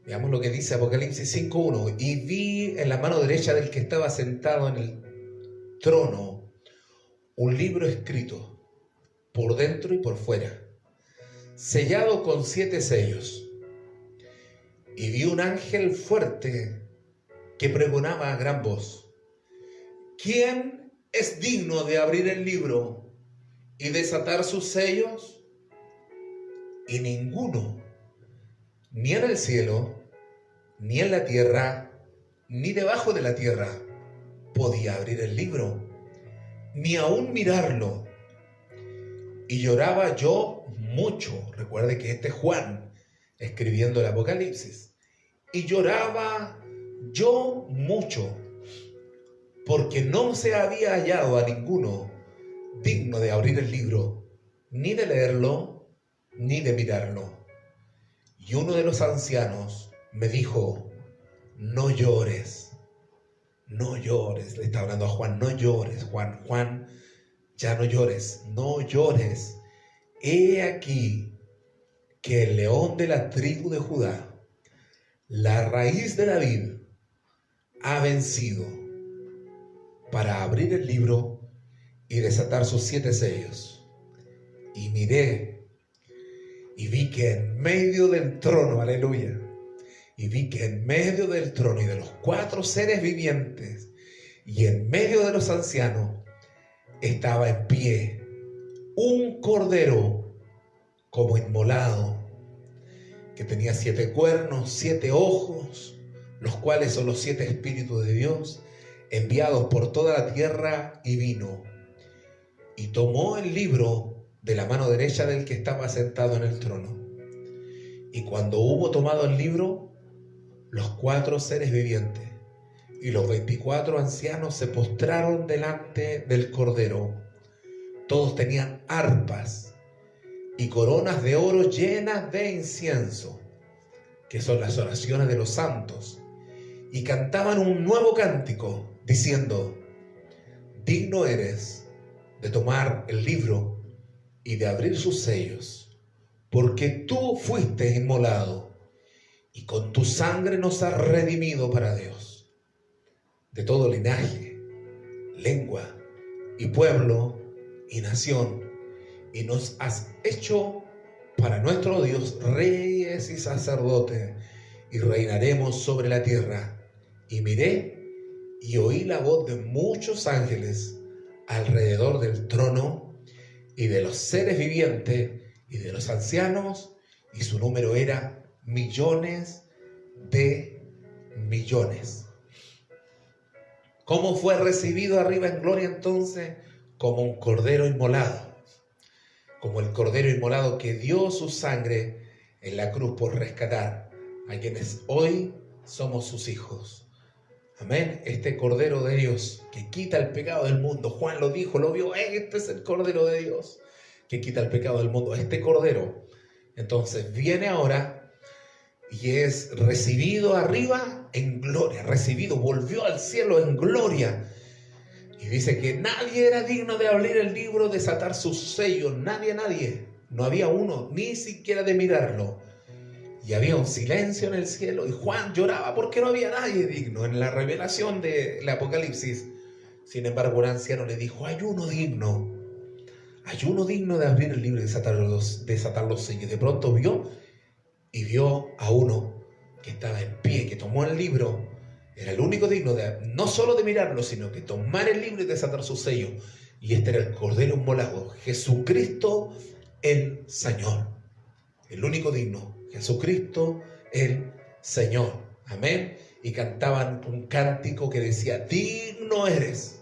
S2: Veamos lo que dice Apocalipsis 5:1. Y vi en la mano derecha del que estaba sentado en el trono un libro escrito por dentro y por fuera, sellado con 7 sellos. Y vi un ángel fuerte que pregonaba a gran voz: ¿quién es digno de abrir el libro y desatar sus sellos? Y ninguno, ni en el cielo, ni en la tierra, ni debajo de la tierra, podía abrir el libro, ni aún mirarlo. Y lloraba yo mucho. Recuerde que este es Juan escribiendo el Apocalipsis. Y lloraba yo mucho, porque no se había hallado a ninguno digno de abrir el libro, ni de leerlo, ni de mirarlo. Y uno de los ancianos me dijo: no llores, no llores. Le está hablando a Juan: no llores, Juan, ya no llores, no llores. He aquí que el león de la tribu de Judá, la raíz de David, ha vencido para abrir el libro y desatar sus 7 sellos. Y miré y vi que en medio del trono, aleluya, y vi que en medio del trono y de los 4 seres vivientes y en medio de los ancianos estaba en pie un cordero como inmolado, que tenía 7 cuernos, 7 ojos, los cuales son los 7 espíritus de Dios enviados por toda la tierra, y vino y tomó el libro de la mano derecha del que estaba sentado en el trono. Y cuando hubo tomado el libro, los 4 seres vivientes y los 24 ancianos se postraron delante del Cordero. Todos tenían arpas y coronas de oro llenas de incienso, que son las oraciones de los santos, y cantaban un nuevo cántico, diciendo: digno eres de tomar el libro y de abrir sus sellos, porque tú fuiste inmolado, y con tu sangre nos has redimido para Dios, de todo linaje, lengua y pueblo y nación, y nos has hecho para nuestro Dios reyes y sacerdotes, y reinaremos sobre la tierra. Y miré y oí la voz de muchos ángeles alrededor del trono, y de los seres vivientes y de los ancianos, y su número era millones de millones. ¿Cómo fue recibido arriba en gloria entonces? Como un cordero inmolado, como el cordero inmolado que dio su sangre en la cruz por rescatar a quienes hoy somos sus hijos. Amén. Este Cordero de Dios que quita el pecado del mundo. Juan lo dijo, lo vio, este es el Cordero de Dios que quita el pecado del mundo, este Cordero. Entonces viene ahora y es recibido arriba en gloria, recibido, volvió al cielo en gloria. Y dice que nadie era digno de abrir el libro, desatar sus sellos, nadie. No había uno, ni siquiera de mirarlo. Y había un silencio en el cielo y Juan lloraba porque no había nadie digno. En la revelación del Apocalipsis, sin embargo, un anciano le dijo, hay uno digno de abrir el libro y desatar los sellos. De pronto vio a uno que estaba en pie, que tomó el libro. Era el único digno de, no solo de mirarlo, sino que tomar el libro y desatar su sello. Y este era el Cordero inmolado, Jesucristo el Señor. El único digno, Jesucristo el Señor. Amén. Y cantaban un cántico que decía, digno eres.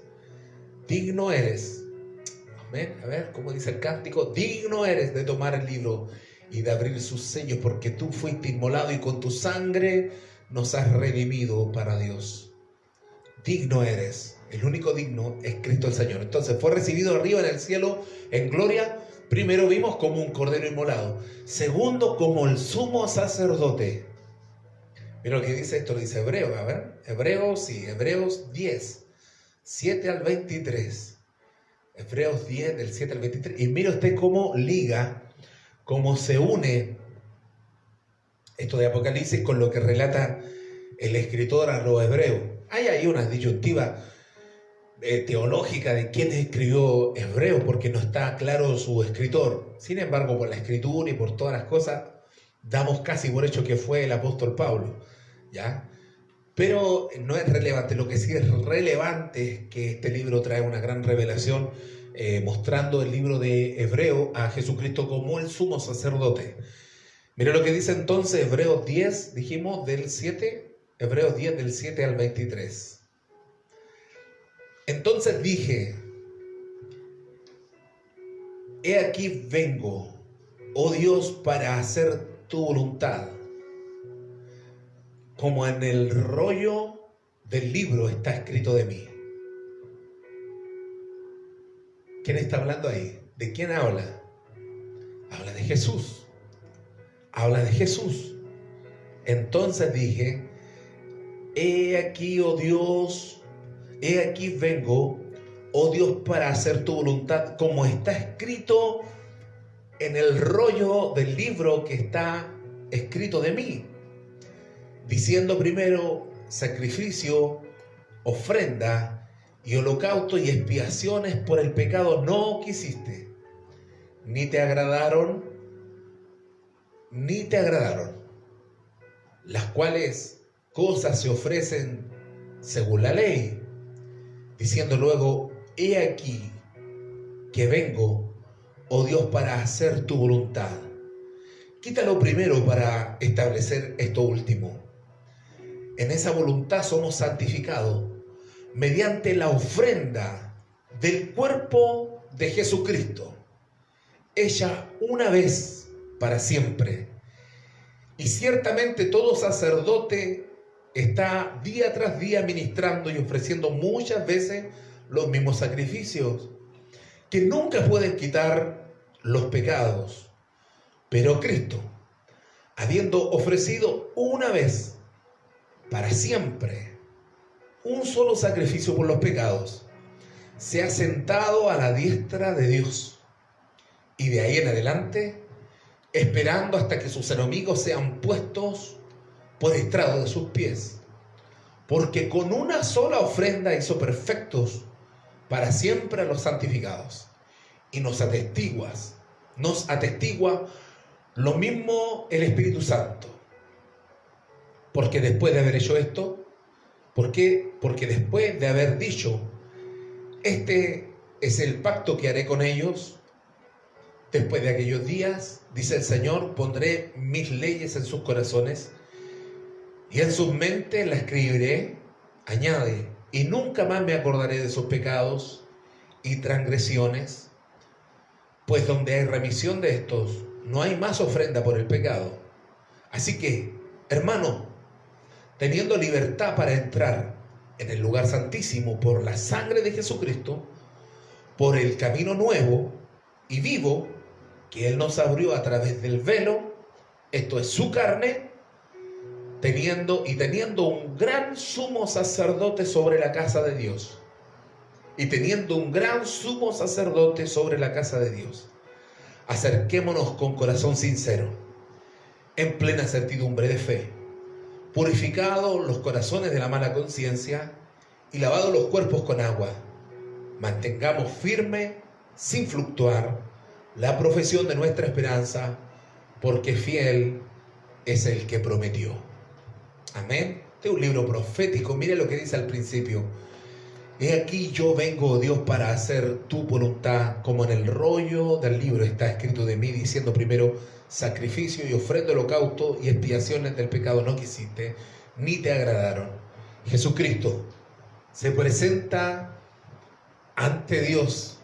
S2: Amén. A ver, ¿cómo dice el cántico? Digno eres de tomar el libro y de abrir sus sellos, porque tú fuiste inmolado y con tu sangre nos has redimido para Dios. Digno eres. El único digno es Cristo el Señor. Entonces fue recibido arriba en el cielo en gloria. Primero vimos como un cordero inmolado. Segundo, como el sumo sacerdote. Mira lo que dice esto, lo dice Hebreos. A ver, Hebreos 10, 7 al 23. Hebreos 10, del 7 al 23. Y mira usted cómo liga, cómo se une esto de Apocalipsis con lo que relata el escritor a los hebreos. Hay ahí una disyuntiva teológica de quién escribió Hebreos, porque no está claro su escritor. Sin embargo, por la escritura y por todas las cosas, damos casi por hecho que fue el apóstol Pablo, ¿ya? Pero no es relevante. Lo que sí es relevante es que este libro trae una gran revelación, mostrando el libro de Hebreo a Jesucristo como el sumo sacerdote. Mira lo que dice entonces Hebreos 10, dijimos, del 7, Hebreos 10 del 7 al 23. Entonces dije, he aquí vengo, oh Dios, para hacer tu voluntad. Como en el rollo del libro está escrito de mí. ¿Quién está hablando ahí? ¿De quién habla? Habla de Jesús. Habla de Jesús. Entonces dije, he aquí, oh Dios, he aquí vengo, oh Dios, para hacer tu voluntad, como está escrito en el rollo del libro que está escrito de mí, diciendo primero sacrificio, ofrenda y holocausto y expiaciones por el pecado no quisiste, ni te agradaron, las cuales cosas se ofrecen según la ley, diciendo luego, he aquí que vengo, oh Dios, para hacer tu voluntad. Quítalo primero para establecer esto último. En esa voluntad somos santificados mediante la ofrenda del cuerpo de Jesucristo, hecha una vez para siempre. Y ciertamente todo sacerdote está día tras día ministrando y ofreciendo muchas veces los mismos sacrificios, que nunca pueden quitar los pecados. Pero Cristo, habiendo ofrecido una vez para siempre un solo sacrificio por los pecados, se ha sentado a la diestra de Dios, y de ahí en adelante esperando hasta que sus enemigos sean puestos por estrado de sus pies. Porque con una sola ofrenda hizo perfectos para siempre a los santificados. Y nos atestigua lo mismo el Espíritu Santo. Porque después de haber hecho esto, ¿por qué? Porque después de haber dicho, este es el pacto que haré con ellos, después de aquellos días, dice el Señor, pondré mis leyes en sus corazones y en sus mentes las escribiré, añade, y nunca más me acordaré de sus pecados y transgresiones, pues donde hay remisión de estos, no hay más ofrenda por el pecado. Así que, hermano, teniendo libertad para entrar en el lugar santísimo por la sangre de Jesucristo, por el camino nuevo y vivo que Él nos abrió a través del velo, esto es su carne, teniendo un gran sumo sacerdote sobre la casa de Dios. Y teniendo un gran sumo sacerdote sobre la casa de Dios, acerquémonos con corazón sincero, en plena certidumbre de fe, purificados los corazones de la mala conciencia y lavados los cuerpos con agua. Mantengamos firme, sin fluctuar, la profesión de nuestra esperanza, porque fiel es el que prometió. Amén. Este es un libro profético. Mire lo que dice al principio. He aquí yo vengo, oh Dios, para hacer tu voluntad, como en el rollo del libro está escrito de mí, diciendo primero sacrificio y ofrenda, holocausto y expiaciones del pecado no quisiste, ni te agradaron. Jesucristo se presenta ante Dios,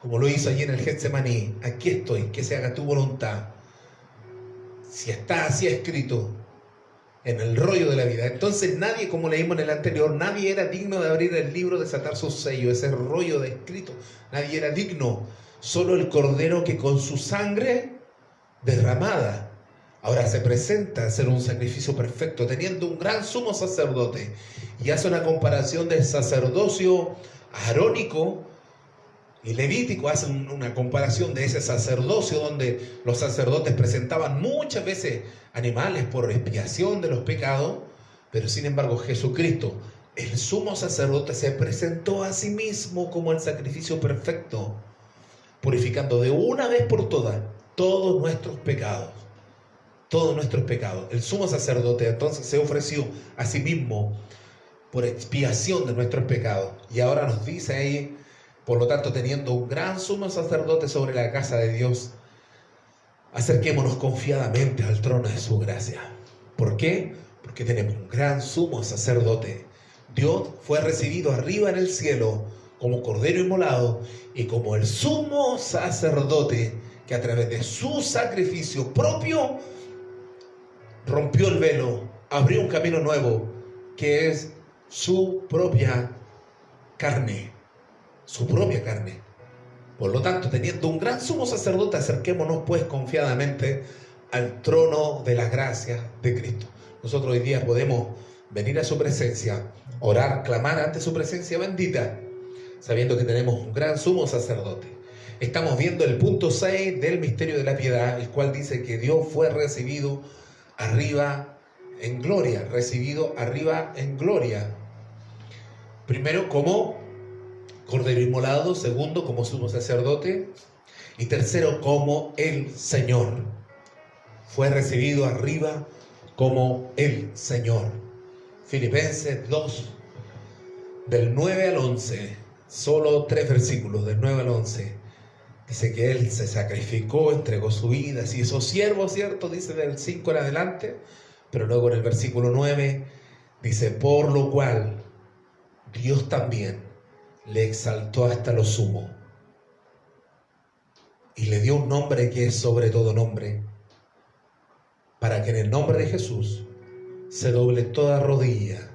S2: como lo hizo allí en el Getsemaní. Aquí estoy, que se haga tu voluntad. Si está así escrito en el rollo de la vida. Entonces nadie, como leímos en el anterior, nadie era digno de abrir el libro, desatar su sello, ese rollo de escrito. Nadie era digno. Solo el Cordero que con su sangre derramada ahora se presenta a ser un sacrificio perfecto, teniendo un gran sumo sacerdote. Y hace una comparación del sacerdocio arónico y levítico, hace una comparación de ese sacerdocio donde los sacerdotes presentaban muchas veces animales por expiación de los pecados, pero sin embargo Jesucristo, el sumo sacerdote, se presentó a sí mismo como el sacrificio perfecto, purificando de una vez por todas todos nuestros pecados. Todos nuestros pecados. El sumo sacerdote entonces se ofreció a sí mismo por expiación de nuestros pecados. Y ahora nos dice ahí, por lo tanto, teniendo un gran sumo sacerdote sobre la casa de Dios, acerquémonos confiadamente al trono de su gracia. ¿Por qué? Porque tenemos un gran sumo sacerdote. Dios fue recibido arriba en el cielo como cordero inmolado y como el sumo sacerdote que a través de su sacrificio propio rompió el velo, abrió un camino nuevo, que es su propia carne. Su propia carne. Por lo tanto, teniendo un gran sumo sacerdote, acerquémonos pues confiadamente al trono de las gracias de Cristo. Nosotros hoy día podemos venir a su presencia, orar, clamar ante su presencia bendita, sabiendo que tenemos un gran sumo sacerdote. Estamos viendo el punto 6 del misterio de la piedad, el cual dice que Dios fue recibido arriba en gloria, recibido arriba en gloria. Primero como Cordero inmolado, segundo como sumo sacerdote y tercero como el Señor. Fue recibido arriba como el Señor. Filipenses 2, del 9 al 11, solo 3 versículos, del 9 al 11. Dice que Él se sacrificó, entregó su vida, se hizo siervo, ¿cierto? Dice del 5 en adelante, pero luego en el versículo 9 dice, por lo cual Dios también le exaltó hasta lo sumo y le dio un nombre que es sobre todo nombre, para que en el nombre de Jesús se doble toda rodilla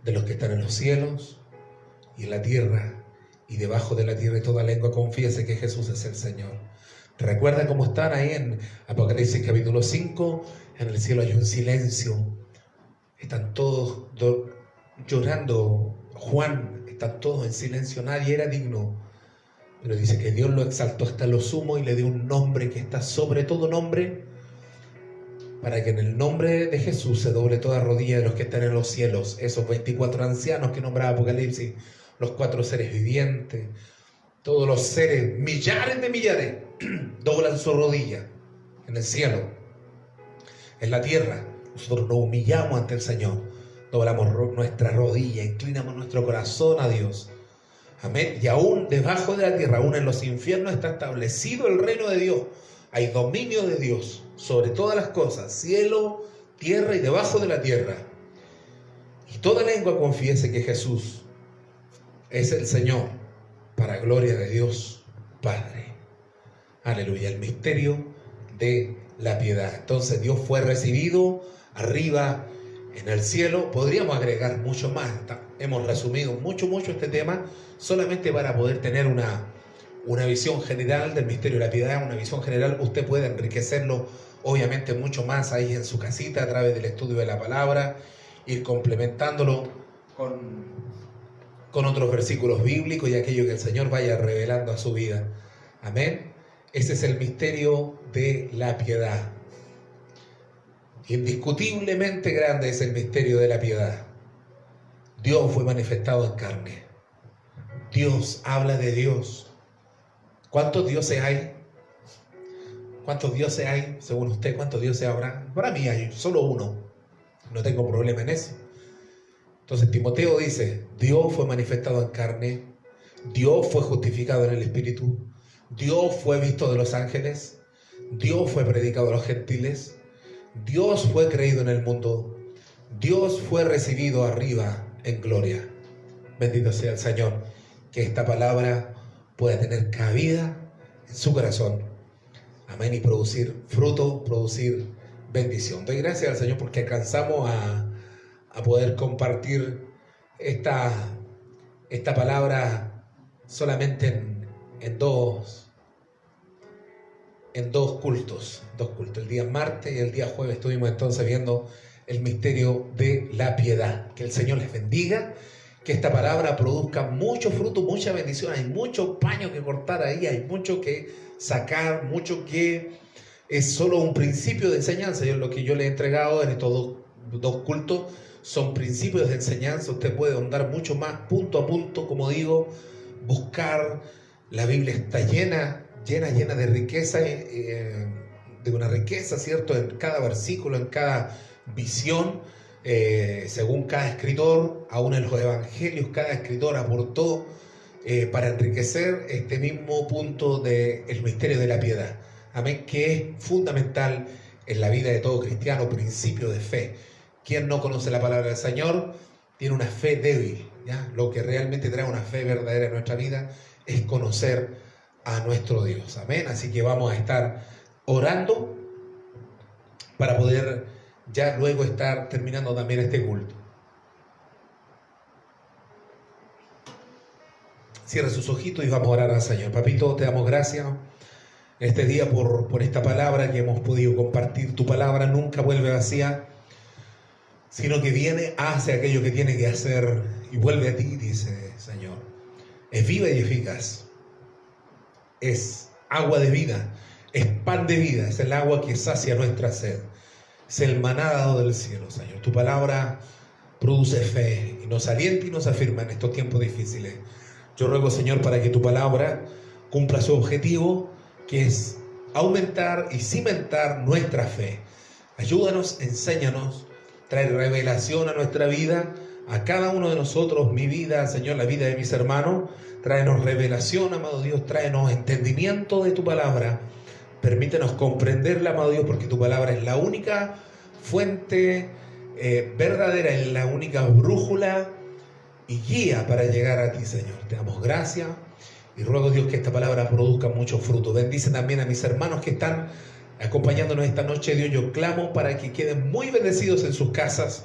S2: de los que están en los cielos y en la tierra y debajo de la tierra, y toda lengua confiese que Jesús es el Señor. ¿Recuerda cómo están ahí en Apocalipsis capítulo 5? En el cielo hay un silencio, están todos llorando. Juan, están todos en silencio, nadie era digno, pero dice que Dios lo exaltó hasta lo sumo y le dio un nombre que está sobre todo nombre, para que en el nombre de Jesús se doble toda rodilla de los que están en los cielos, esos 24 ancianos que nombraba Apocalipsis, los 4 seres vivientes, todos los seres, millares de millares, doblan su rodilla en el cielo, en la tierra. Nosotros nos humillamos ante el Señor, doblamos nuestra rodilla, inclinamos nuestro corazón a Dios. Amén. Y aún debajo de la tierra, aún en los infiernos, está establecido el reino de Dios. Hay dominio de Dios sobre todas las cosas, cielo, tierra y debajo de la tierra. Y toda lengua confiese que Jesús es el Señor, para gloria de Dios Padre. Aleluya. El misterio de la piedad. Entonces Dios fue recibido arriba en el cielo. Podríamos agregar mucho más. Hemos resumido mucho este tema solamente para poder tener una visión general del misterio de la piedad, una visión general. Usted puede enriquecerlo obviamente mucho más ahí en su casita a través del estudio de la palabra, ir complementándolo con otros versículos bíblicos y aquello que el Señor vaya revelando a su vida. Amén. Ese es el misterio de la piedad. Indiscutiblemente grande es el misterio de la piedad. Dios fue manifestado en carne. Dios habla de Dios. ¿Cuántos dioses hay? ¿Cuántos dioses hay? Según usted, ¿cuántos dioses habrá? Para mí hay solo uno. No tengo problema en eso. Entonces Timoteo dice, Dios fue manifestado en carne, Dios fue justificado en el Espíritu, Dios fue visto de los ángeles, Dios fue predicado a los gentiles, Dios fue creído en el mundo, Dios fue recibido arriba en gloria. Bendito sea el Señor, que esta palabra pueda tener cabida en su corazón. Amén. Y producir fruto, producir bendición. Doy gracias al Señor porque alcanzamos a poder compartir esta palabra solamente en dos cultos. El día martes y el día jueves estuvimos entonces viendo el misterio de la piedad. Que el Señor les bendiga, que esta palabra produzca mucho fruto, mucha bendición. Hay mucho paño que cortar ahí, hay mucho que sacar, mucho que es solo un principio de enseñanza. Lo que yo le he entregado en estos dos cultos son principios de enseñanza. Usted puede ahondar mucho más, punto a punto, como digo, buscar. La Biblia está llena de riqueza, de una riqueza, ¿cierto? En cada versículo, en cada visión, según cada escritor, aún en los evangelios, cada escritor aportó para enriquecer este mismo punto del misterio de la piedad. Amén, que es fundamental en la vida de todo cristiano, principio de fe. Quien no conoce la palabra del Señor tiene una fe débil, ¿ya? Lo que realmente trae una fe verdadera en nuestra vida es conocer a nuestro Dios. Amén. Así que vamos a estar orando para poder ya luego estar terminando también este culto. Cierre sus ojitos y vamos a orar al Señor. Papito, te damos gracias este día por esta palabra que hemos podido compartir. Tu palabra nunca vuelve vacía, sino que viene, hace aquello que tiene que hacer y vuelve a ti, dice Señor. Es viva y eficaz, es agua de vida, es pan de vida, es el agua que sacia nuestra sed, es el maná dado del cielo, Señor. Tu palabra produce fe y nos alienta y nos afirma en estos tiempos difíciles. Yo ruego, Señor, para que tu palabra cumpla su objetivo, que es aumentar y cimentar nuestra fe. Ayúdanos, enséñanos, trae revelación a nuestra vida, a cada uno de nosotros, mi vida, Señor, la vida de mis hermanos. Tráenos revelación, amado Dios, tráenos entendimiento de tu palabra. Permítenos comprenderla, amado Dios, porque tu palabra es la única fuente verdadera, es la única brújula y guía para llegar a ti, Señor. Te damos gracias y ruego, Dios, que esta palabra produzca mucho fruto. Bendice también a mis hermanos que están acompañándonos esta noche, Dios. Yo clamo para que queden muy bendecidos en sus casas,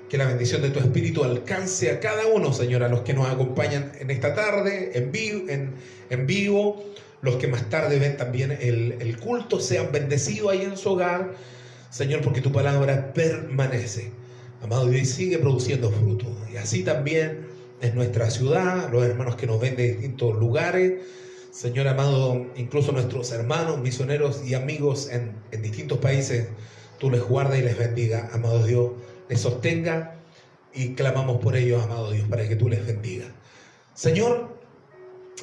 S2: que la bendición de tu Espíritu alcance a cada uno, Señor, a los que nos acompañan en esta tarde, en vivo, los que más tarde ven también el culto, sean bendecidos ahí en su hogar, Señor, porque tu palabra permanece, amado Dios, y sigue produciendo fruto. Y así también en nuestra ciudad, los hermanos que nos ven de distintos lugares, Señor amado, incluso nuestros hermanos, misioneros y amigos en distintos países, tú les guarda y les bendiga, amado Dios, les sostenga y clamamos por ellos, amado Dios, para que tú les bendiga. Señor,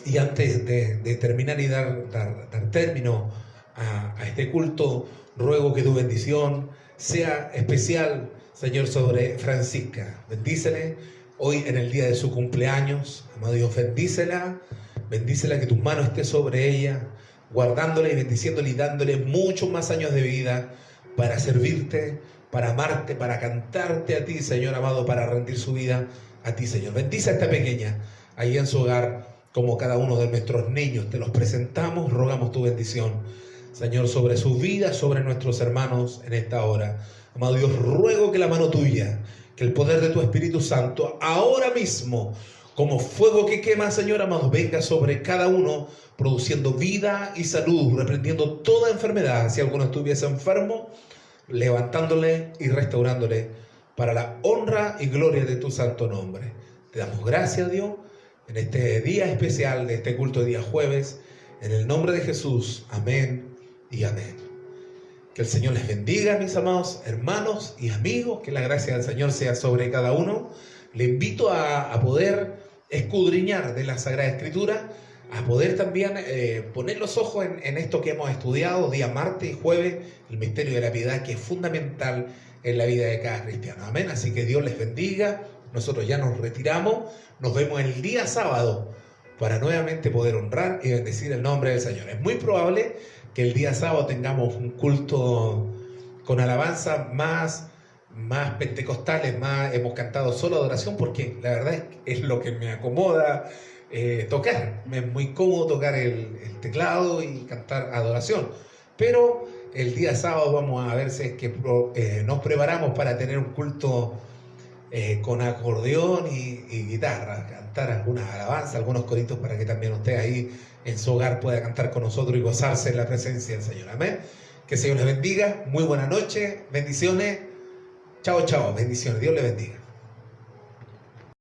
S2: y antes de terminar y dar término a este culto, ruego que tu bendición sea especial, Señor, sobre Francisca. Bendícele hoy en el día de su cumpleaños, amado Dios, bendícela, que tu mano esté sobre ella, guardándola y bendiciéndola y dándole muchos más años de vida para servirte, para amarte, para cantarte a ti, Señor amado, para rendir su vida a ti, Señor. Bendice a esta pequeña ahí en su hogar, como cada uno de nuestros niños. Te los presentamos, rogamos tu bendición, Señor, sobre su vida, sobre nuestros hermanos en esta hora. Amado Dios, ruego que la mano tuya, que el poder de tu Espíritu Santo, ahora mismo, como fuego que quema, Señor amado, venga sobre cada uno, produciendo vida y salud, reprendiendo toda enfermedad. Si alguno estuviese enfermo, levantándole y restaurándole para la honra y gloria de tu santo nombre. Te damos gracias, Dios, en este día especial de este culto de día jueves, en el nombre de Jesús. Amén y amén. Que el Señor les bendiga, mis amados hermanos y amigos, que la gracia del Señor sea sobre cada uno. Le invito a poder escudriñar de la Sagrada Escritura, a poder también poner los ojos en esto que hemos estudiado día martes y jueves, el misterio de la piedad, que es fundamental en la vida de cada cristiano. Amén. Así que Dios les bendiga. Nosotros ya nos retiramos. Nos vemos el día sábado para nuevamente poder honrar y bendecir el nombre del Señor. Es muy probable que el día sábado tengamos un culto con alabanza más pentecostales, hemos cantado solo adoración, porque la verdad es lo que me acomoda tocar. Me es muy cómodo tocar el teclado y cantar adoración. Pero el día sábado vamos a ver si es que nos preparamos para tener un culto con acordeón y guitarra, cantar algunas alabanzas, algunos coritos, para que también usted ahí en su hogar pueda cantar con nosotros y gozarse en la presencia del Señor. Amén. Que el Señor les bendiga. Muy buena noche. Bendiciones. Chao, chao. Bendiciones. Dios les bendiga.